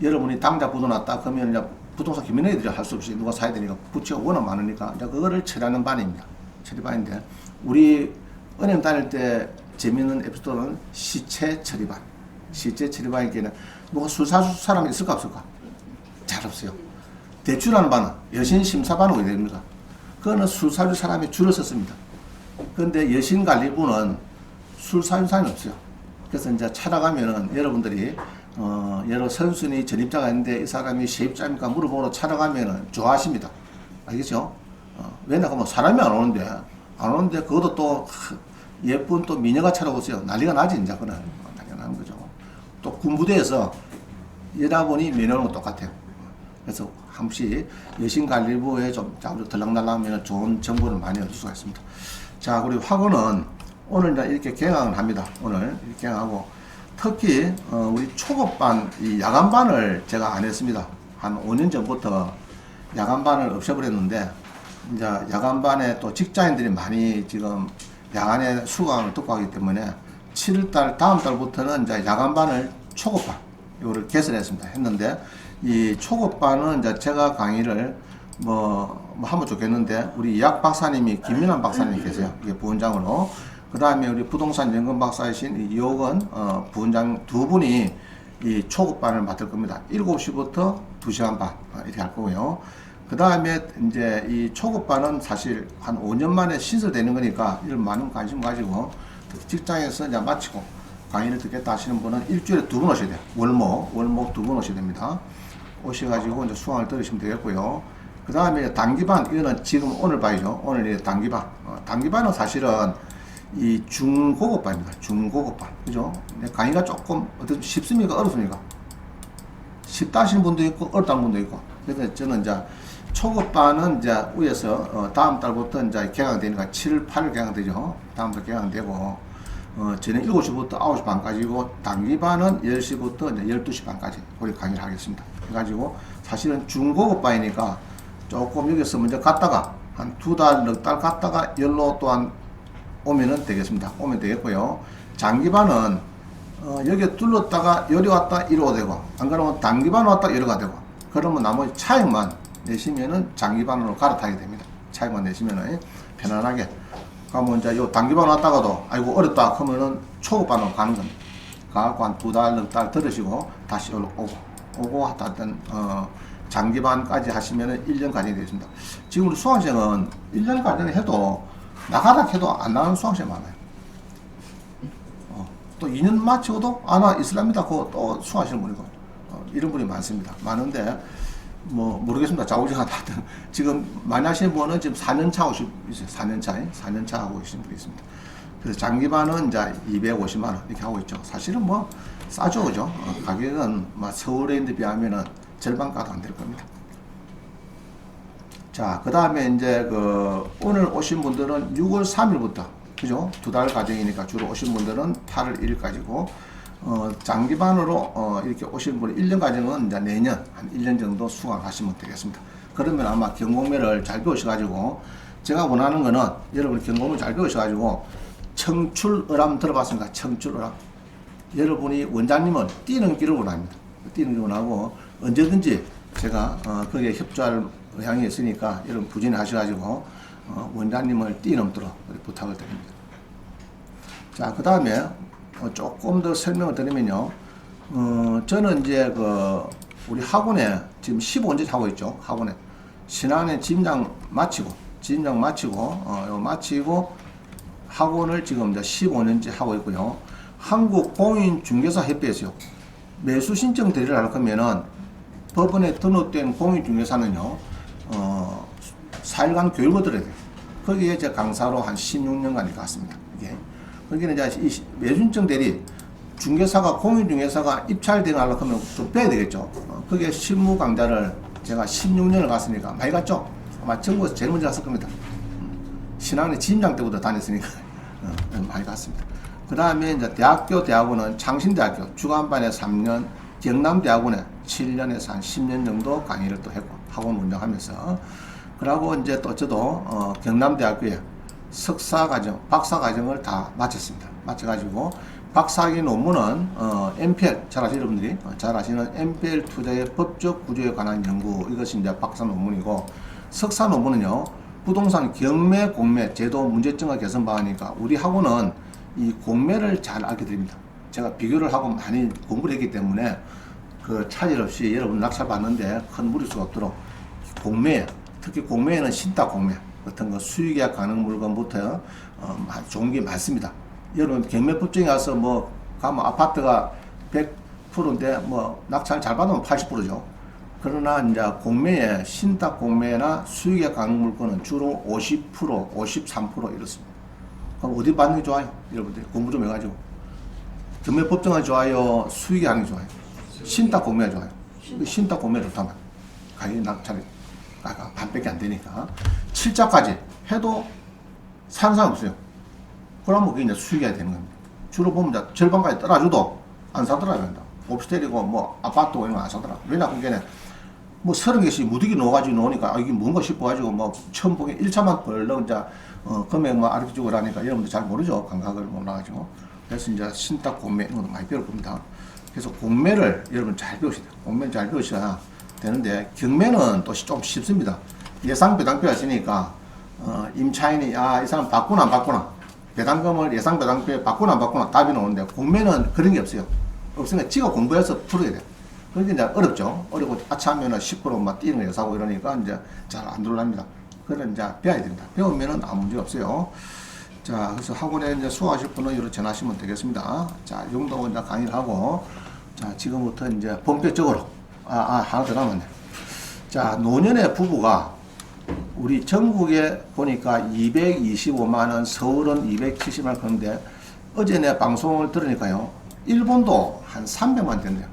여러분이 당장 부도났다 그러면 이제 부동산 김민혜들이 할 수 없이 누가 사야 되니까 부채가 워낙 많으니까 이제 그거를 처리하는 반입니다. 처리반인데 우리 은행 다닐 때 재미있는 에피소드는 시체 처리반. 시체 처리반이기에는 누가 술 사줄 사람이 있을까 없을까? 잘 없어요. 대출하는 반은 여신 심사반은 어디 됩니까? 그거는 술 사줄 사람이 줄을 섰습니다. 그런데 여신관리부는 술 사줄 사람이 없어요. 그래서 이제 찾아가면은 여러분들이 여러 선순위 전입자가 있는데 이 사람이 세입자입니까 물어보러 찾아가면은 좋아하십니다. 알겠죠? 왜냐하면 사람이 안 오는데 그것도 또 예쁜 또 미녀가 찾아오세요. 난리가 나지 이제 그는 난리가 나는 거죠. 또 군부대에서 여자분이 면허는 똑같아요. 그래서 한 번씩 여신관리부에 좀 자주 들락날락하면 좋은 정보를 많이 얻을 수가 있습니다. 자, 우리 학원은 오늘 이제 이렇게 개강을 합니다. 오늘 이렇게 개강하고 특히 우리 초급반 이 야간반을 제가 안 했습니다. 한 5년 전부터 야간반을 없애버렸는데 이제 야간반에 또 직장인들이 많이 지금 야간에 수강을 듣고 하기 때문에 7월달 다음 달부터는 이제 야간반을 초급반 이거를 개설했습니다. 했는데 이 초급반은 이제 제가 강의를 하면 좋겠는데 우리 이학 박사님이 김민환 박사님 계세요. 이게 부원장으로. 그 다음에 우리 부동산 연금 박사이신 이호건 부원장 두 분이 이 초급반을 맡을 겁니다. 7시부터 2시간 반 이렇게 할 거고요. 그 다음에 이제 이 초급반은 사실 한 5년 만에 신설되는 거니까 이런 많은 관심 가지고 직장에서 이제 마치고 강의를 듣겠다 하시는 분은 일주일에 2번 오셔야 돼요. 월목 2번 오셔야 됩니다. 오셔가지고 이제 수강을 들으시면 되겠고요. 그 다음에 단기반, 이거는 지금 오늘 봐야죠. 오늘 이 단기반. 단기반은 사실은 이 중고급반입니다. 중고급반. 그죠? 강의가 조금 쉽습니까? 어렵습니까? 쉽다 하시는 분도 있고, 어렵다 하는 분도 있고. 그래서 저는 이제 초급반은 이제 위에서 다음 달부터 이제 개강되니까 7, 8일 개강되죠. 다음 달 개강되고, 저녁 7시부터 9시 반까지고, 단기반은 10시부터 이제 12시 반까지 우리 강의를 하겠습니다. 해가지고, 사실은 중고급반이니까 조금 여기서 먼저 갔다가, 한 2달, 넉 달 갔다가 열로 또한 오면은 되겠습니다. 오면 되겠고요. 장기반은, 여기 둘렀다가 여기 왔다 이러가 되고, 안 그러면 단기반 왔다 이러가 되고, 그러면 나머지 차익만 내시면은 장기반으로 갈아타게 됩니다. 차익만 내시면은 편안하게. 그러면 이제 요 단기반 왔다가도 아이고 어렵다 하면은 초급반으로 가는 겁니다. 가고 한 2달, 넉 달 들으시고 다시 오고 하여튼 장기반까지 하시면은 1년 과정이 되겠습니다. 지금 우리 수강생은 1년 과정을 해도 나가라 해도 안 나가는 수강생이 많아요. 또 2년 마치고도 나 이슬람이다 하고 또 수강하시는 분이고 이런 분이 많습니다. 많은데 모르겠습니다. 좌우지간다 하여튼 지금 많이 하시는 분은 지금 4년 차 하고 있어요. 4년 차 하고 계시는 분이 있습니다. 그래서 장기반은 이제 250만 원 이렇게 하고 있죠. 사실은 싸죠, 그죠? 가격은 서울에 있는 데 비하면은 절반가도 안 될 겁니다. 자, 그 다음에 이제 오늘 오신 분들은 6월 3일부터, 그죠? 2달 과정이니까 주로 오신 분들은 8월 1일까지고, 장기반으로 이렇게 오신 분은 1년 과정은 이제 내년 한 1년 정도 수강하시면 되겠습니다. 그러면 아마 경공매를 잘 배우셔가지고, 제가 원하는 거는 여러분 경공매 잘 배우셔가지고, 청출어람 들어봤습니까? 청출어람. 여러분이 원장님은 뛰는 길을 원합니다. 뛰는 길을 원하고, 언제든지 제가 거기에 협조할 의향이 있으니까 여러분 부진을 하셔가지고 원장님을 뛰넘도록 부탁을 드립니다. 자, 그 다음에 조금 더 설명을 드리면요. 저는 이제 우리 학원에 지금 15년째 하고 있죠. 학원에 신안에 진장 마치고 학원을 지금 이제 15년째 하고 있고요. 한국공인중개사협회에서요. 매수 신청 대리를 할 거면은 법원에 등록된 공인중개사는요, 4일간 교육을 들어야 돼요. 거기에 제 강사로 한 16년간이 갔습니다. 이게. 거기는 이제 매수 신청 대리, 중개사가, 공인중개사가 입찰대응 하려고 하면 좀 빼야 되겠죠. 거기에 실무 강좌를 제가 16년을 갔으니까 많이 갔죠? 아마 전국에서 제일 먼저 갔을 겁니다. 신안에 진장 때부터 다녔으니까 많이 갔습니다. 그 다음에 이제 대학원은 창신대학교 주간반에 3년, 경남대학원에 7년에서 한 10년 정도 강의를 또 했고, 학원 운영하면서. 그러고 이제 또 저도 경남대학교에 석사과정, 박사과정을 다 마쳤습니다. 마쳐가지고 박사학위 논문은 MPL, 잘 아시는 여러분들이 잘 아시는 MPL 투자의 법적 구조에 관한 연구, 이것이 이제 박사 논문이고, 석사 논문은요, 부동산 경매, 공매 제도 문제점과 개선 방안이니까 우리 학원은 이 공매를 잘 알게 됩니다. 제가 비교를 하고 많이 공부를 했기 때문에 그 차질 없이 여러분 낙찰 받는데 큰 무리수가 없도록 공매, 특히 공매에는 신탁 공매 같은 거 수익계약 가능 물건부터 좋은 게 많습니다. 여러분 경매법정에 가서 뭐 가면 아파트가 100%인데 뭐 낙찰 잘 받으면 80%죠. 그러나 이제 공매에 신탁 공매나 수익계약 가능 물건은 주로 50%, 53% 이렇습니다. 그럼 어디 받는 게 좋아요? 여러분들 공부 좀 해가지고 경매법정이 좋아요? 수익이 하는 게 좋아요? 신탁 공매가 좋아요. 신탁 공매가 좋다면 가격이 낙찰이 반밖에 안 되니까 7자까지 해도 사는 사람 없어요. 그러면 그게 이제 수익이 되는 겁니다. 주로 보면 이제 절반까지 떨어져도 안 사더라고요. 오피스텔이고 뭐 아파트 이런 거 안 사더라고요. 왜냐 그게 뭐 30개씩 무더기 넣어가지고 놓으니까 이게 뭔가 싶어가지고 뭐 처음 보기 1차만 벌렁 이제 금액 뭐 알려주고 그러니까 여러분들 잘 모르죠. 감각을 몰라가지고. 그래서 이제 신탁 공매 이런 것도 많이 배울 겁니다. 그래서 공매를 여러분 잘 배우셔야 돼요. 공매를 잘 배우셔야 되는데 경매는 또 좀 쉽습니다. 예상 배당표 하시니까 임차인이 이 사람 받구나 안 받구나 배당금을 예상 배당표에 받구나 안 받구나 답이 나오는데 공매는 그런 게 없어요. 없으니까 지가 공부해서 풀어야 돼요. 그러니까 이제 어렵죠. 어렵고 아차하면은 10%막 뛰는 거 사고 이러니까 이제 잘 안 들어갑니다. 그걸 이제 배워야 됩니다. 배우면은 아무 문제 없어요. 자, 그래서 학원에 이제 수강하실 분은 이렇게 전화하시면 되겠습니다. 자, 이 정도 이제 강의를 하고, 자, 지금부터 이제 본격적으로, 하나 더 남았네. 자, 노년의 부부가 우리 전국에 보니까 225만원, 서울은 270만원 그런데 어제 내 방송을 들으니까요, 일본도 한 300만 된대요.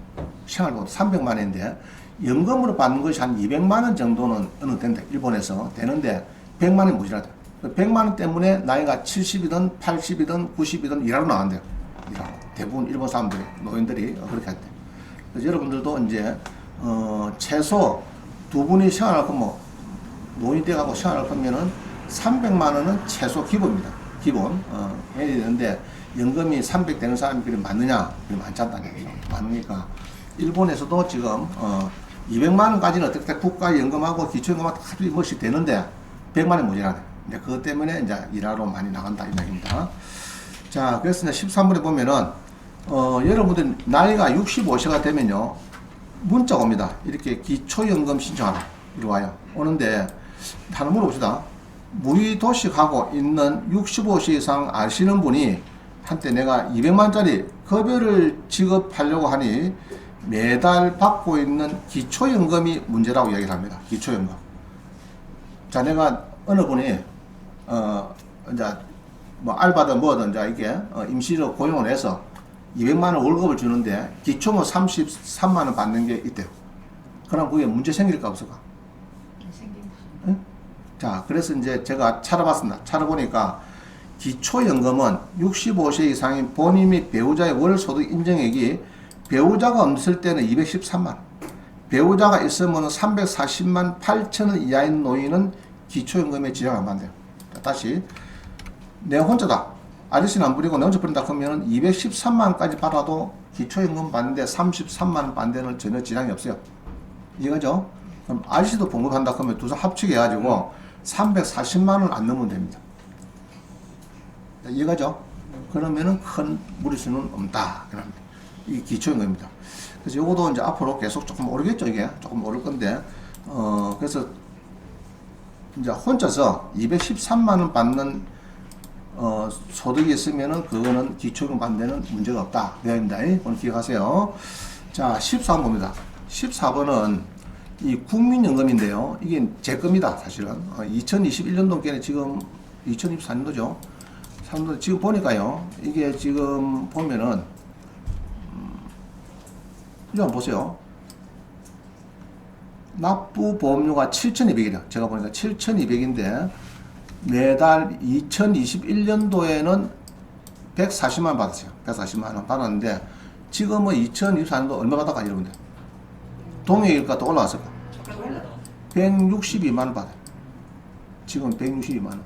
생활보도 300만원인데, 연금으로 받는 것이 한 200만원 정도는 어느 된다. 일본에서 되는데, 100만원이 모자라다. 100만원 때문에 나이가 70이든 80이든 90이든 일하러 나간대요. 일하러. 대부분 일본 사람들이, 노인들이 그렇게 한대. 그래서 여러분들도 이제, 최소 두 분이 생활할 거면, 노인 때 가고 생활할 거면은 300만원은 최소 기본입니다. 기본. 해야 되는데, 연금이 300 되는 사람이 그리 많느냐? 그리 많지 않다는 얘기죠. 많으니까. 일본에서도 지금, 200만원까지는 어떻게 국가 연금하고 기초연금하고 다 합이 멋이 되는데, 100만원 모자라네. 근데 그것 때문에 이제 일하러 많이 나간다, 이 이야기입니다. 자, 그래서 이제 13번에 보면은, 여러분들 나이가 65세가 되면요, 문자가 옵니다. 이렇게 기초연금 신청하라. 이리 와요. 오는데, 하나 물어봅시다. 무의도식하고 있는 65세 이상 아시는 분이 한때 내가 200만짜리 급여를 지급하려고 하니 매달 받고 있는 기초연금이 문제라고 이야기를 합니다. 기초연금. 자, 내가 어느 분이, 이제, 뭐, 알바든 뭐든, 이제 이게, 임시로 고용을 해서 200만원 월급을 주는데, 기초는 33만원 받는 게 있대요. 그럼 그게 문제 생길까 없을까? 응? 자, 그래서 이제 제가 찾아봤습니다. 찾아보니까, 기초연금은 65세 이상인 본인 및 배우자의 월 소득 인정액이 배우자가 없을 때는 213만원. 배우자가 있으면 340만 8천원 이하인 노인은 기초연금에 지장 안 받는데요. 다시 내 혼자다. 아저씨는 안 부리고 내 혼자 부린다 그러면 213만원까지 받아도 기초연금 받는데 33만원 받는 데는 전혀 지장이 없어요. 이거죠? 그럼 아저씨도 봉급한다 그러면 두 사람 합치게 해가지고 340만원 안 넘으면 됩니다. 이거죠? 그러면은 큰 무리수는 없다. 이 기초연금입니다. 그래서 요것도 이제 앞으로 계속 조금 오르겠죠, 이게. 조금 오를 건데, 그래서 이제 혼자서 213만원 받는, 소득이 있으면은 그거는 기초연금 받는 데는 문제가 없다. 내용입니다. 오늘 기억하세요. 자, 14번 봅니다. 14번은 이 국민연금인데요. 이게 제 겁니다, 사실은. 2021년도께는 지금 2024년도죠. 지금 보니까요. 이게 지금 보면은, 이거 한번 보세요. 납부 보험료가 7,200이래요. 제가 보니까 7,200인데 매달 2021년도에는 140만 원 받았어요. 140만 원 받았는데 지금은 2024년도 얼마 받아가 여러분들? 동해일가 또 올라왔을까? 162만 원 받아요. 지금 162만 원.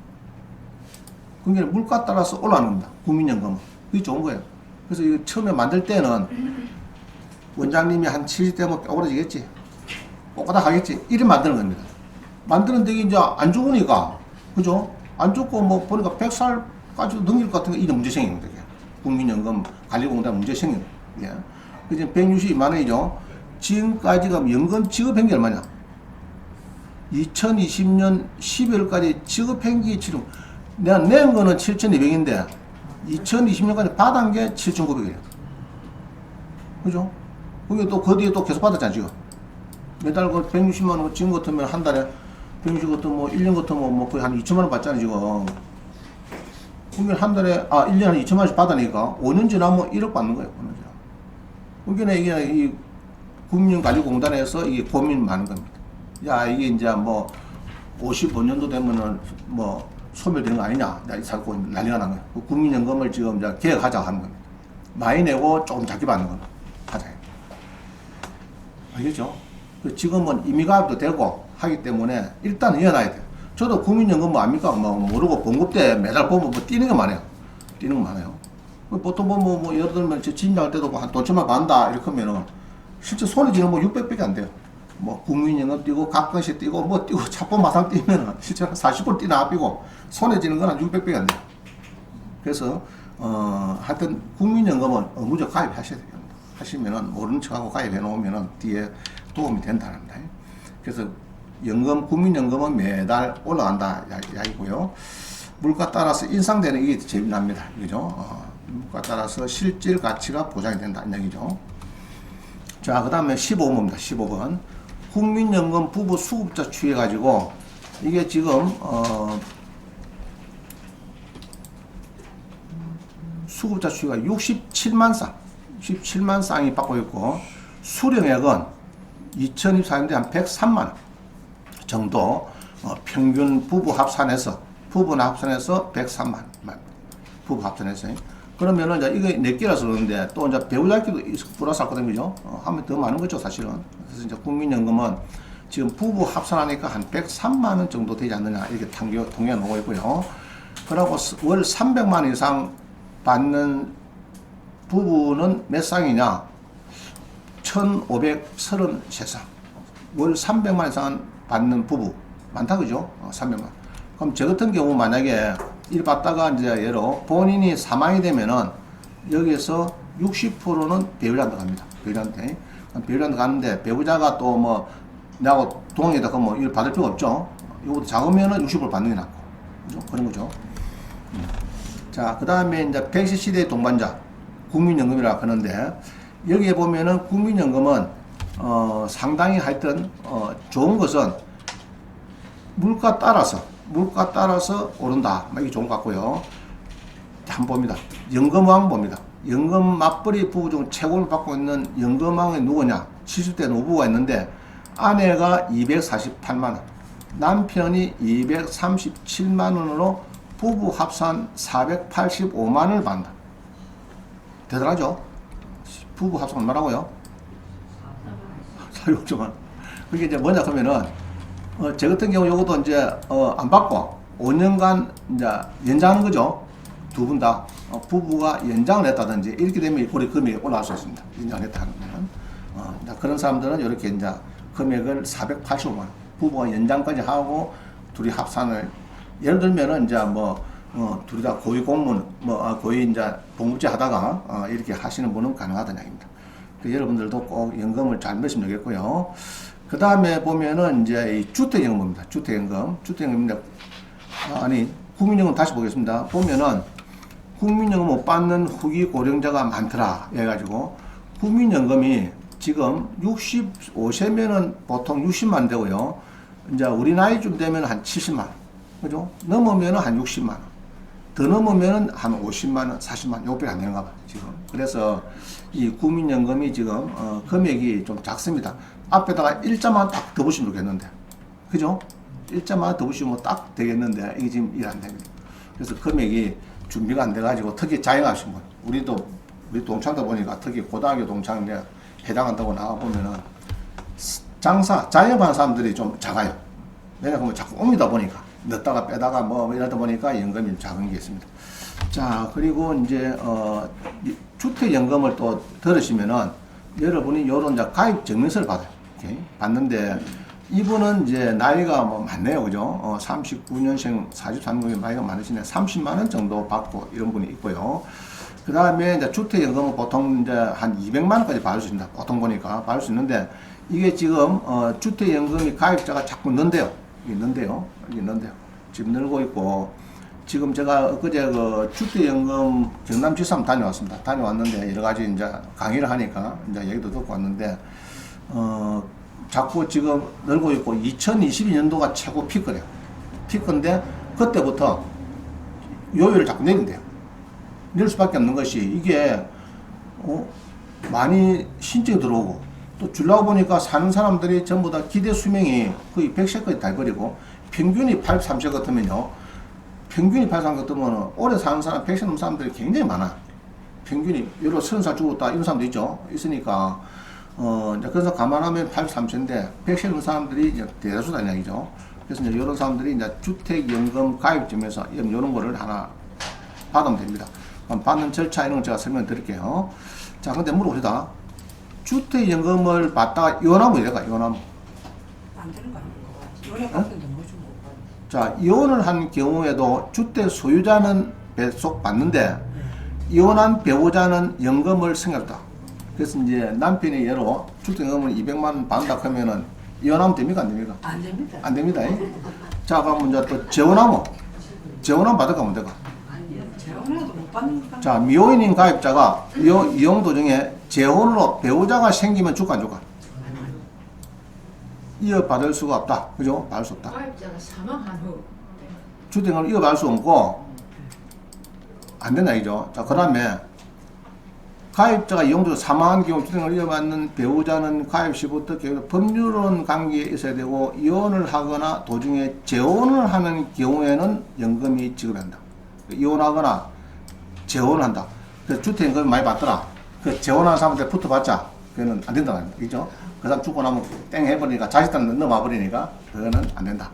그러니까 물가 따라서 올라가는 겁니다. 국민연금은. 그게 좋은 거예요. 그래서 이거 처음에 만들 때는 원장님이 한 70대면 오그라지겠지. 꼬까닥 하겠지. 이래 만드는 겁니다. 만드는데 이게 이제 안 좋으니까, 그죠? 안 좋고 뭐 보니까 100살까지도 넘길 것 같은 거 이게 문제 생기는 거예요. 국민연금 관리공단 문제 생기는 거예요. 예. 그래서 162만 원이죠. 지금까지가 연금 지급한 게 얼마냐? 2020년 12월까지 지급한 게 지금 내가 낸 거는 7,200인데 2020년까지 받은 게 7,900이에요. 그죠? 그게 또 그 뒤에 또 계속 받았잖아 지금. 매달 그 160만 원 지금 같으면 한 달에 160 같으면 뭐 1년 같으면 뭐 거의 한 2천만 원 받잖아 지금. 그러면 한 달에 1년에 한 2천만 원씩 받으니까 5년 지나면 1억 받는 거예요. 5년 지나면. 그러니까 이게 이 국민관리공단에서 이게 고민 많은 겁니다. 야 이게 이제 뭐 55년도 되면은 뭐 소멸되는 거 아니냐 자꾸 난리가 난 거예요. 국민연금을 지금 이제 개혁하자 하는 겁니다. 많이 내고 조금 작게 받는 겁니다. 하자. 알겠죠? 지금은 임의가입도 되고 하기 때문에 일단 이어놔야 돼요. 저도 국민연금 뭐 압니까? 뭐 모르고 봉급 때 매달 보면 뭐 뛰는 게 많아요. 뛰는 거 많아요. 보통 뭐 예를 들면 진작할 때도 뭐 한 돈 천만 받는다 이렇게 하면은 실제 손에 쥐는 뭐 600밖에 안 돼요. 뭐 국민연금 뛰고 가끔씩 뛰고 뭐 뛰고 차법 마상 뛰면은 실제 40% 뛰나 앞이고 손에 쥐는 건 한 600밖에 안 돼요. 그래서 하여튼 국민연금은 무조건 가입하셔야 돼요. 하시면은 모르는 척하고 가입해 놓으면은 뒤에 도움이 된다는 겁니다. 그래서 연금 국민연금은 매달 올라간다 이야기고요. 물가 따라서 인상되는 이게 재미납니다. 그죠? 물가 따라서 실질 가치가 보장이 된다 이 얘기죠. 자, 그 다음에 15번입니다. 15번. 국민연금 부부 수급자 추이해가지고, 이게 지금, 수급자 추이가 67만 쌍, 67만 쌍이 받고 있고, 수령액은 2024년도에 한 103만 원 정도, 평균 부부 합산해서 103만 원. 부부 합산해서. 그러면은 이제 이게 네 개라서 그러는데 또 이제 배우자끼도 플러스 할 거든 그죠? 하면 더 많은 거죠 사실은. 그래서 이제 국민연금은 지금 부부 합산하니까 한 103만 원 정도 되지 않느냐 이렇게 통계가 나오고 있고요. 그리고 월 300만 원 이상 받는 부부는 몇 쌍이냐? 1,533쌍. 월 300만 원 이상 받는 부부 많다 그죠? 300만. 그럼 저 같은 경우 만약에 일 받다가 이제 예로 본인이 사망이 되면은 여기에서 60%는 배우자한테 갑니다. 배우자한테 가는데 배우자가 또 뭐 나하고 동행이다 그러면 뭐 일 받을 필요 없죠. 이거보다 작으면은 60% 받는 게 낫고. 그죠? 그런 거죠. 자, 그 다음에 이제 백세 시대의 동반자 국민연금이라고 하는데 여기에 보면은 국민연금은 상당히 하여튼 좋은 것은 물가 따라서 오른다. 이게 좋은 것 같고요. 한번 봅니다. 연금왕 봅니다. 연금 맞벌이 부부 중 최고를 받고 있는 연금왕이 누구냐? 70대 노부가 있는데 아내가 248만 원, 남편이 237만 원으로 부부 합산 485만 원을 받는다. 대단하죠? 부부 합산 얼마라고요? 465만 원. 그게 이제 뭐냐 하면은 저 같은 경우 요것도 이제 안 받고 5년간 이제 연장하는 거죠. 두 분 다 부부가 연장을 했다든지 이렇게 되면 우리 금액이 올라갈 수 있습니다. 연장을 했다 하면 그런 사람들은 이렇게 이제 금액을 485만 원 부부가 연장까지 하고 둘이 합산을 예를 들면은 이제 둘이 다 고위 공무원 고위 이제 봉급제 하다가 이렇게 하시는 분은 가능하다는 얘기입니다. 여러분들도 꼭 연금을 잘 넣으시면 되겠고요. 그 다음에 보면은 이제 이 주택연금입니다. 주택연금인데 국민연금 다시 보겠습니다. 보면은 국민연금 못 받는 후기 고령자가 많더라 해가지고 국민연금이 지금 65세면은 보통 60만 되고요. 이제 우리 나이쯤 되면 한 70만 원, 그죠? 넘으면은 한 60만 원. 더 넘으면 한 50만 원, 40만 원 요밖에 안 되는가 봐 지금. 그래서 이 국민연금이 지금 금액이 좀 작습니다. 앞에다가 일자만 딱 더 붙이면 좋겠는데, 그죠? 일자만 더 붙이면 딱 되겠는데 이게 지금 일 안 됩니다. 그래서 금액이 준비가 안 돼가지고 특히 자영하신 분, 우리 동창도 보니까 특히 고등학교 동창인데 해당한다고 나와 보면은 자영하는 사람들이 좀 작아요. 왜냐하면 자꾸 옵니다 보니까 넣었다가 빼다가 뭐 이러다 보니까 연금이 작은 게 있습니다. 자, 그리고 이제 주택연금을 또 들으시면은 여러분이 요런 이제 가입 증명서를 받아요. 이렇게 받는데 이분은 이제 나이가 뭐 많네요, 그죠? 39년생 43년생 나이가 많으시네. 30만 원 정도 받고 이런 분이 있고요. 그 다음에 이제 주택연금은 보통 이제 한 200만 원까지 받을 수 있습니다. 보통 보니까 받을 수 있는데 이게 지금 주택연금이 가입자가 자꾸 는데요. 이게 는데요. 지금 늘고 있고, 지금 제가 엊그제 그 주택연금 경남지사 다녀왔습니다. 다녀왔는데 여러 가지 이제 강의를 하니까 이제 얘기도 듣고 왔는데 자꾸 지금 늘고 있고 2022년도가 최고 피크래요. 피크인데 그때부터 요율을 자꾸 내린대요. 낼 수밖에 없는 것이 이게 많이 신청이 들어오고 또 주려고 보니까 사는 사람들이 전부 다 기대 수명이 거의 100세까지 달버리고 평균이 83세 같으면요. 평균이 83세 같으면 오래 사는 사람 100세 넘는 사람들이 굉장히 많아. 평균이 여러 30살 죽었다 이런 사람도 있죠. 있으니까 이제 그래서 감안하면 83세인데 100세 넘는 사람들이 이제 대다수다 이야기죠. 그래서 이제 이런 사람들이 이제 주택연금 가입점에서 이런 거를 하나 받으면 됩니다. 받는 절차 이런 거 제가 설명 드릴게요. 자, 근데 물어봅시다. 주택연금을 받다가 이혼하면 이래가, 이혼하면. 안 되는 거 아니에요? 이혼해 받는데 뭐죠? 자, 이혼을 한 경우에도 주택 소유자는 배속 받는데 이혼한 배우자는 연금을 승계했다. 그래서 이제 남편이 예로 주택연금을 200만 원 받는다 하면은 이혼하면 됩니까? 안 됩니까? 안 됩니다. 안 됩니다. 자, 그럼 이제 또 재혼하면 받을까 못 될까? 재혼해도 못 받는 거. 자, 미혼인 가입자가 이혼 도중에 재혼으로 배우자가 생기면 줄까 안 줄까? 이어받을 수가 없다. 그죠? 받을 수 없다. 가입자가 사망한 후 주택을 이어받을 수 없고 안 된다 이죠. 자, 그 다음에 가입자가 이용도 사망한 경우 주택을 이어받는 배우자는 가입 시부터 법률은 관계에 있어야 되고 이혼을 하거나 도중에 재혼을 하는 경우에는 연금이 지급한다. 이혼하거나 재혼을 한다. 그래서 주택연금 많이 받더라. 그 재혼하는 사람한테 붙어봤자 그거는 안 된다는 거죠. 그죠? 그 사람 죽고 나면 땡 해버리니까 자식들은 넘어버리니까 그거는 안 된다.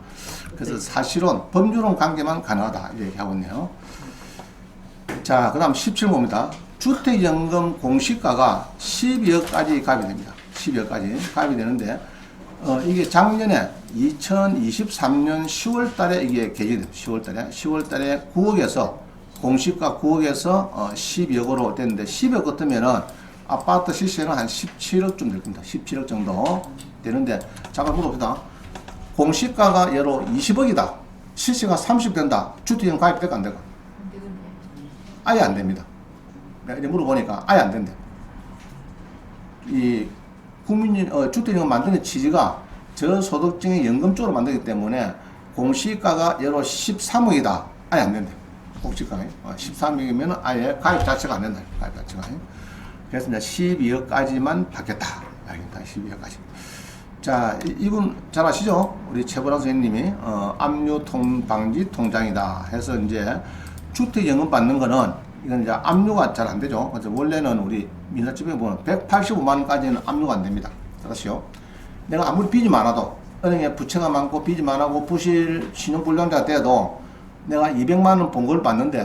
그래서 사실은 법률은 관계만 가능하다. 이렇게 하고 있네요. 자, 그 다음 17호입니다. 주택연금 공시가가 12억까지 가입이 됩니다. 12억까지 가입이 되는데, 이게 작년에 2023년 10월 달에 이게 개정이 됩니다. 10월 달에 9억에서, 공시가 9억에서 12억으로 됐는데, 12억 같으면은 아파트 시세는 한 17억쯤 될 겁니다. 17억 정도 되는데, 잠깐 물어봅시다. 공시가가 예로 20억이다. 시세가 30 된다. 주택연금 가입 될까 안 될까? 아예 안 됩니다. 내가 이제 물어보니까 아예 안 된대. 이 주택연금 만드는 취지가 저소득층의 연금 쪽으로 만들기 때문에 공시가가 예로 13억이다. 아예 안 된대. 공시가가 13억이면 아예 가입 자체가 안 된다. 가입 자체가. 그래서 이제 12억까지만 받겠다. 알겠다. 12억까지. 자, 이분 잘 아시죠? 우리 최보랑 선생님이 압류 방지 통장이다 해서 이제 주택연금 받는 거는 이건 이제 압류가 잘 안 되죠. 그래서 원래는 우리 민사집에 보면 185만 원까지는 압류가 안 됩니다. 그렇죠? 내가 아무리 빚이 많아도 은행에 부채가 많고 빚이 많고 부실 신용불량자가 돼도 내가 200만 원 본 걸 받는데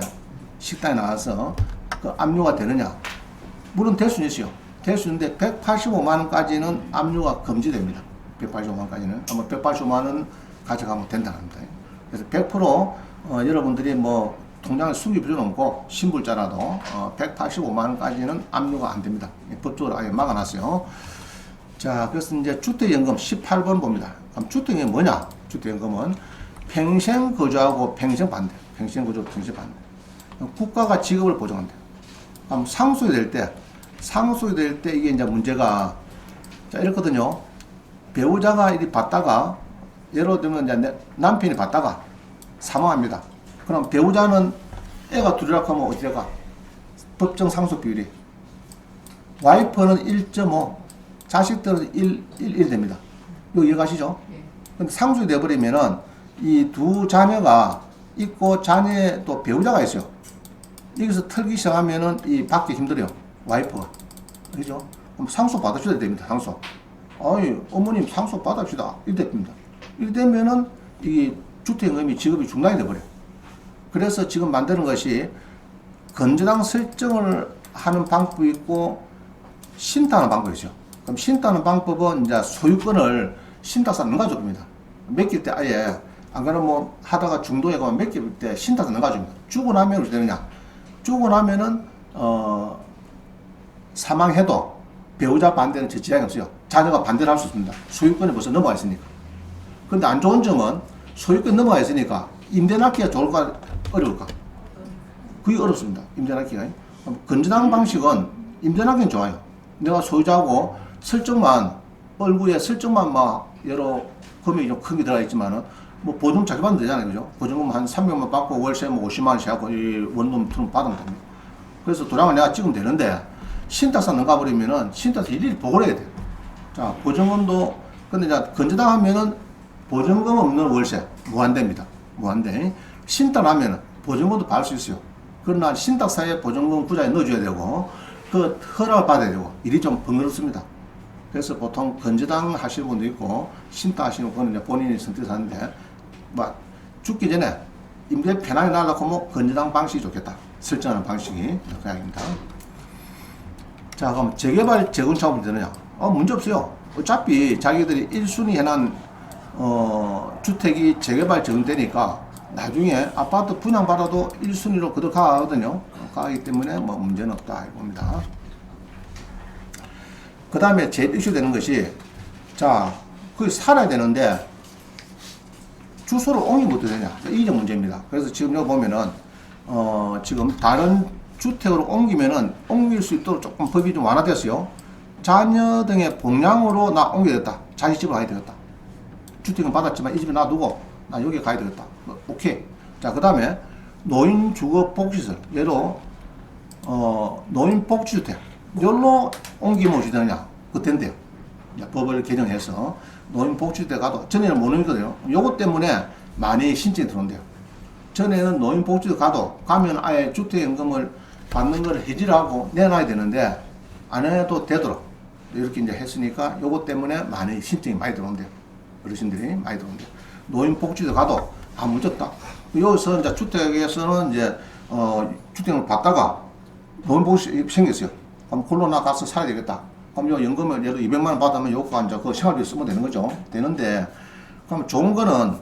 식당에 나와서 그 압류가 되느냐? 물론 될 수는 있어요. 될 수 있는데 185만 원까지는 압류가 금지됩니다. 185만 원까지는 아마 185만 원 가져가면 된다는 거예요. 그래서 100% 여러분들이 뭐 통장을 숨길 필요는 없고 신불자라도 185만 원까지는 압류가 안 됩니다. 법적으로 아예 막아놨어요. 자, 그래서 이제 주택연금 18번 봅니다. 그럼 주택연금이 뭐냐? 주택연금은 평생 거주하고 평생 반대. 평생 거주, 평생 반대. 국가가 지급을 보장한대요. 그럼 상속이 될 때 이게 이제 문제가 자 이렇거든요. 배우자가 이리 받다가 예를 들면 이제 남편이 받다가 사망합니다. 그럼 배우자는 애가 둘이라 하면 어디 가? 법정 상속 비율이. 와이프는 1.5, 자식들은 1 됩니다. 이거 이해가시죠? 예. 근데 상속이 돼버리면은 이 두 자녀가 있고 자녀에 또 배우자가 있어요. 여기서 털기 시작하면은 이 받기 힘들어요. 와이프가. 그죠? 그럼 상속 받으셔야 됩니다. 상속. 아니, 어머님 상속 받읍시다. 이래 됩니다. 이래 되면은 이 주택임금이 지급이 중단이 돼버려요. 그래서 지금 만드는 것이 건전한 설정을 하는 방법이 있고 신탁하는 방법이 있죠. 그럼 신탁하는 방법은 이제 소유권을 신탁사 넘가줍니다. 맡길 때 아예 안 그러면 뭐 하다가 중도에 가면 맡길 때 신탁사 넘가줍니다. 주고 나면 어떻게 되느냐? 주고 나면은 사망해도 배우자 반대는 지장이 없어요. 자녀가 반대를 할 수 있습니다. 소유권이 벌써 넘어가 있으니까. 근데 안 좋은 점은 소유권 넘어가 있으니까 임대 낳기가 좋을까 어려울까? 그게 어렵습니다. 임대 낳기가. 건전한 방식은 임대 낳기는 좋아요. 내가 소유자하고 설정만 얼굴에 설정만 막 여러 금액이 좀 큰 게 들어가 있지만은 뭐 보증 자기 받으면 되잖아요. 그죠? 보증금 한 300만 받고 월세 뭐 50만 원씩 하고 이 원룸 투룸 받으면 됩니다. 그래서 도장을 내가 찍으면 되는데 신탁사 넘가버리면은 신탁사 일일이 보고를 해야 돼요. 자, 보증금도 근데 이제 건전당 하면은 보증금 없는 월세 무한대입니다. 무한대. 신탁하면은 보증금도 받을 수 있어요. 그러나 신탁사에 보증금 구자에 넣어줘야 되고 그 허락을 받아야 되고 일이 좀 번거롭습니다. 그래서 보통 건전당 하시는 분도 있고 신탁 하시는 분은 이제 본인이 선택하는데 뭐 죽기 전에 임대 편하게 나려고 하면 건전당 방식이 좋겠다. 설정하는 방식이 그 이야기입니다. 자, 그럼 재개발 재건축하면 되느냐? 문제 없어요. 어차피 자기들이 1순위 해놓은 주택이 재개발 재건되니까 나중에 아파트 분양받아도 1순위로 그대로 가거든요. 가기 때문에 뭐 문제는 없다 이겁니다. 그 다음에 제일 이슈 되는 것이 자, 거기 살아야 되는데 주소를 옮기면 어떻게 되냐? 이게 문제입니다. 그래서 지금 여기 보면은 지금 다른 주택으로 옮기면은 옮길 수 있도록 조금 법이 좀 완화됐어요. 자녀 등의 복량으로 나 옮겨야겠다. 자기 집으로 가야 되겠다. 주택은 받았지만 이 집에 놔두고 나 여기 가야 되겠다. 오케이. 자, 그 다음에 노인 주거 복지시설. 예로 노인 복지주택. 여기로 옮기면 어떻게 되느냐? 그때인데요. 법을 개정해서 노인 복지주택 가도 전에는 못 옮기거든요. 요것 때문에 많이 신청이 들어온대요. 전에는 노인 복지주택 가도 가면 아예 주택연금을 받는 걸 해지하고 내놔야 되는데 안 해도 되도록 이렇게 이제 했으니까 요것 때문에 많이 신청이 많이 들어온대요. 어르신들이 많이 들어온대요. 노인 복지주택 가도 아무 문제 없다. 여기서 이제 주택에서는 이제 주택을 받다가 노인 복지 생겼어요. 그럼 홀로 나 가서 살아야 되겠다. 그럼 요 연금을 예를 200만 원 받으면 요거 이제 그 생활비 쓰면 되는 거죠. 되는데 그럼 좋은 거는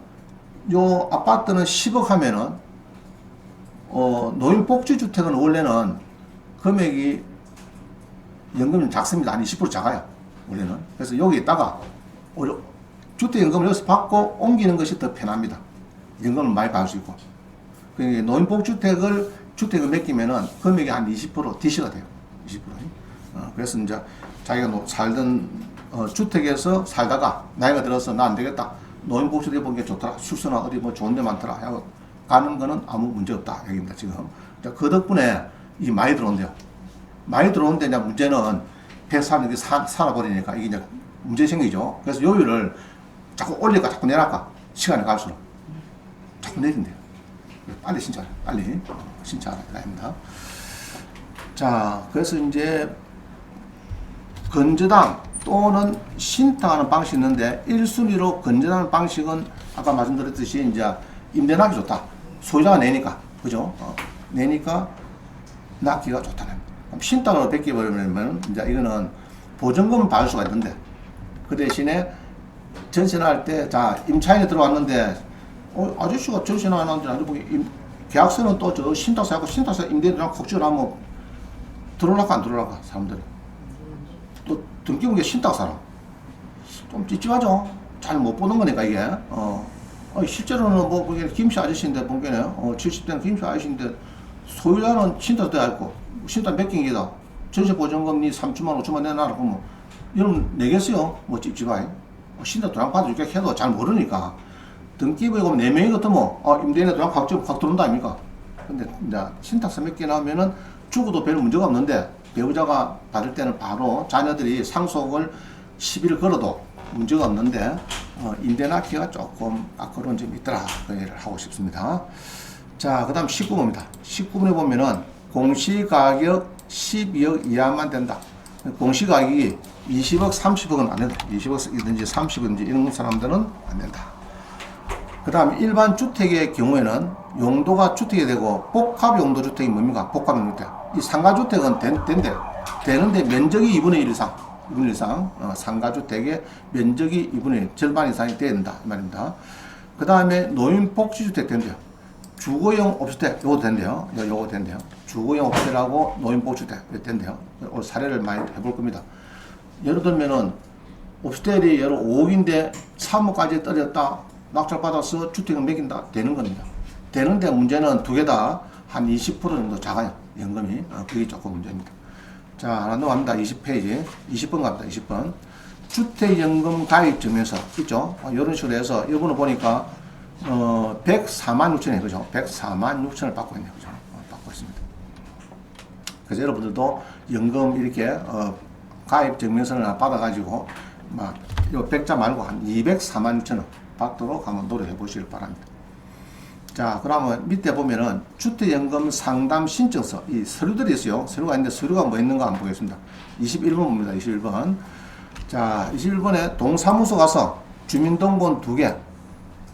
요 아파트는 10억 하면은 노인 복지 주택은 원래는 금액이 연금이 작습니다. 한 20% 작아요. 원래는. 그래서 여기에다가 주택연금을 여기서 받고 옮기는 것이 더 편합니다. 연금을 많이 받을 수 있고. 그러니까 노인 복주택을 주택을 맡기면은 금액이 한 20% DC가 돼요. 20%. 그래서 이제 자기가 살던 주택에서 살다가 나이가 들어서 나 안 되겠다. 노인 복주택 보는 게 좋더라. 숙소나 어디 뭐 좋은 데 많더라. 하고 가는 거는 아무 문제 없다. 여기입니다. 지금. 그 덕분에 이 많이 들어온대요. 많이 들어오는데 이제 문제는 100살이 살아버리니까 이게 이제 문제 생기죠. 그래서 요율을 자꾸 올릴까 자꾸 내릴까 시간이 갈수록 자꾸 내린대요. 빨리 신청하라. 빨리 신청하라. 합니다. 자, 그래서 이제 건저당 또는 신탁하는 방식이 있는데 1순위로 건저당하는 방식은 아까 말씀드렸듯이 이제 임대 낳기 좋다. 소유자가 내니까. 그죠? 내니까 낳기가 좋다는. 신탁으로 베껴버리면 이제 이거는 보증금을 받을 수가 있는데 그 대신에 전세할 때 자 임차인이 들어왔는데 아저씨가 전세나 안 하는데 나중에 보기 계약서는 또 저 신탁사하고 신탁사 임대료랑 걱정하면 들어올라까 안 들어올라까 사람들이 또 등기부에 신탁사라 좀 찝찝하죠. 잘 못 보는 거니까 이게 실제로는 뭐 보기에는 김씨 아저씨인데 보기에는 70대는 김씨 아저씨인데 소유자는 신탁 돼야 있고 신탁 몇 개이다 전세 보증금 니 3천만 5천만 내놔라 그러면 여러분 내겠어요? 뭐 찝찝하게 신탁 도장 받아줄게 해도 잘 모르니까 등기부에 가면 4명이 같으면 임대인의 도장 확 들어온다 아닙니까? 근데 이제 신탁 몇 개 나오면은 죽어도 별 문제가 없는데 배우자가 받을 때는 바로 자녀들이 상속을 시비를 걸어도 문제가 없는데 임대 낳기가 조금 아까운 점이 있더라. 그 얘기를 하고 싶습니다. 자, 그 다음 19번입니다. 19번에 보면은 공시가격 12억 이하만 된다. 공시가격이 20억, 30억은 안 된다. 20억이든지 30억이든지 이런 사람들은 안 된다. 그 다음 일반 주택의 경우에는 용도가 주택이 되고 복합 용도 주택이 뭡니까? 복합 용도 주택. 이 상가주택은 되는데 면적이 2분의 1 이상. 2분의 1 이상. 상가주택의 면적이 2분의 1, 절반 이상이 돼야 된다. 이 말입니다. 그 다음에 노인복지주택 된대요. 주거용 옵스텍, 요거 된대요. 요거 된대요. 주거용 옵스텍하고 노인복지주택 된대요. 오늘 사례를 많이 해볼 겁니다. 예를 들면은 옵스텍이 예를 5억인데 3억까지 떨어졌다. 낙찰받아서 주택을 매긴다. 되는 겁니다. 되는데 문제는 두 개 다 한 20% 정도 작아요. 연금이. 그게 조금 문제입니다. 자, 하나 넘어갑니다. 20페이지. 20번 갑니다. 20번. 주택연금 가입증명서 있죠? 이런 식으로 해서 이번에 보니까 104만 6천에 그죠? 104만 6천을 받고 있네요. 그죠? 받고 있습니다. 그래서 여러분들도 연금 이렇게 가입 증명서를 하나 받아가지고 막 요 100자 말고 한 204만 6천원 받도록 한번 노력해 보시길 바랍니다. 자, 그러면 밑에 보면은 주택연금 상담 신청서 이 서류들이 있어요. 서류가 있는데 서류가 뭐 있는가 한번 보겠습니다. 21번 봅니다. 21번. 자, 21번에 동사무소 가서 주민등본 2개,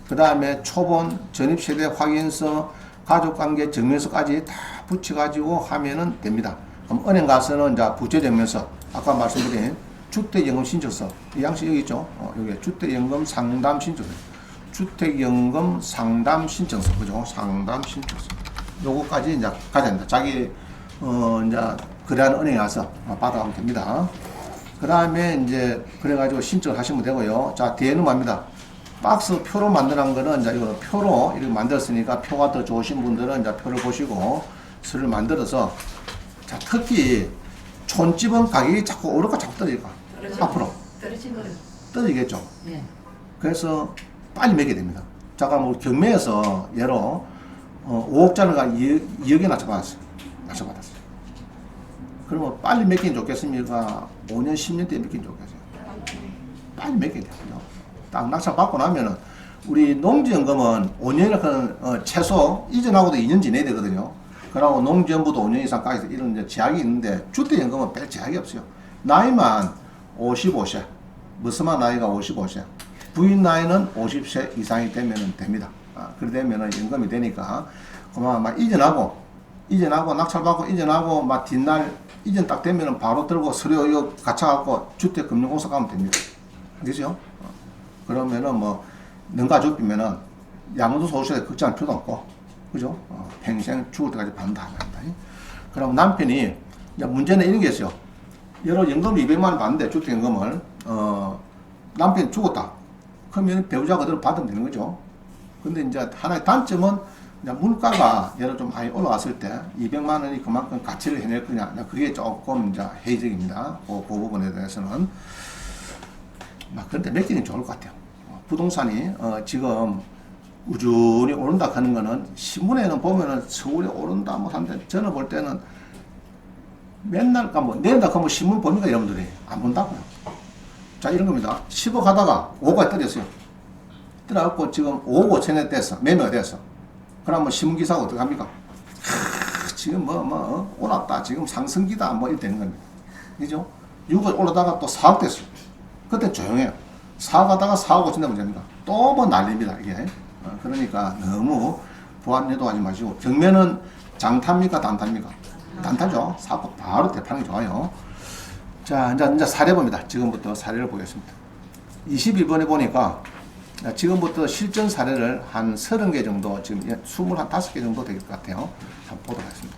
그 다음에 초본, 전입세대 확인서, 가족관계 증명서까지 다 붙여가지고 하면은 됩니다. 그럼 은행 가서는 이제 부채증명서, 아까 말씀드린 주택연금 신청서, 이 양식 여기 있죠? 여기 주택연금 상담 신청서. 주택연금 상담 신청서, 그죠? 상담 신청서. 요거까지 이제 가져야 됩니다. 자기, 이제 거래하는 은행에 가서 받아가면 됩니다. 그 다음에 이제 그래가지고 신청을 하시면 되고요. 자, 뒤에는 뭡니다. 박스 표로 만들어놓은 거는 이제 이거 표로 이렇게 만들었으니까 표가 더 좋으신 분들은 이제 표를 보시고 서류를 만들어서 자, 특히 촌집은 가격이 자꾸 오르고 자꾸 떨어지고 앞으로 떨어지겠죠. 네. 그래서 빨리 매게 됩니다. 자, 그럼 우리 경매에서 예로 5억짜리가 2억에 낮춰받았어요. 낮춰받았어요. 그러면 빨리 매기는 좋겠습니까? 5년, 10년 뒤에 매기는 좋겠어요. 빨리 매게 돼요. 딱 낙찰 받고 나면은 우리 농지연금은 5년이라는 최소 이전하고도 2년 지내야 되거든요. 그러고 농지연부도 5년 이상까지 이런 이제 제약이 있는데 주택연금은 별 제약이 없어요. 나이만 55세, 무슨만 나이가 55세, 부인 나이는 50세 이상이 되면 됩니다. 그래 되면은 연금이 되니까 그만 막 이전하고 낙찰받고 이전하고 막 뒷날 이전 딱 되면은 바로 들고 서류 이거 갖춰갖고 주택금융공사 가면 됩니다. 그죠? 그러면은 뭐 능가 죽이면은 양도 소득세 걱정할 필요도 없고, 그죠? 평생 죽을 때까지 받는다 합니다. 그럼 남편이 이제 문제는 이런 게 있어요. 여러 연금 200만 원 받는데 주택연금을 남편이 죽었다. 그러면 배우자가 그대로 받으면 되는 거죠. 근데 이제 하나의 단점은 이제 물가가 예를 좀 많이 올라왔을 때 200만 원이 그만큼 가치를 해낼 거냐, 그게 조금 이제 회의적입니다. 그 부분에 대해서는. 그런데 맡기는 좋을 것 같아요. 부동산이 지금 우준히 오른다 하는 거는 신문에는 보면은 서울에 오른다 뭐 하는데 저는 볼 때는 맨날 내린다 하면 신문 봅니까 여러분들이? 안 본다고요. 자, 이런 겁니다. 10억 하다가 5억까지 떨어졌어요. 떨어졌고 지금 5억 5천에 됐어. 매매가 됐어. 그러면 신문기사가 어떻게 합니까? 지금 올랐다. 지금 상승기다. 뭐 이렇게 되는 겁니다. 그죠? 6억 올라다가 또 4억 됐어요. 그때 조용해요. 4억 하다가 4억 5천 되면 됩니까? 또 뭐 난립니다. 이게. 그러니까 너무 부안해도 하지 마시고 경매는 장탑니까? 단탑니까? 단타죠. 사고 바로 대파는 게 좋아요. 자, 이제 사례 봅니다. 지금부터 사례를 보겠습니다. 21번에 보니까 지금부터 실전 사례를 한 30개 정도, 지금 25개 정도 될 것 같아요. 한번 보도록 하겠습니다.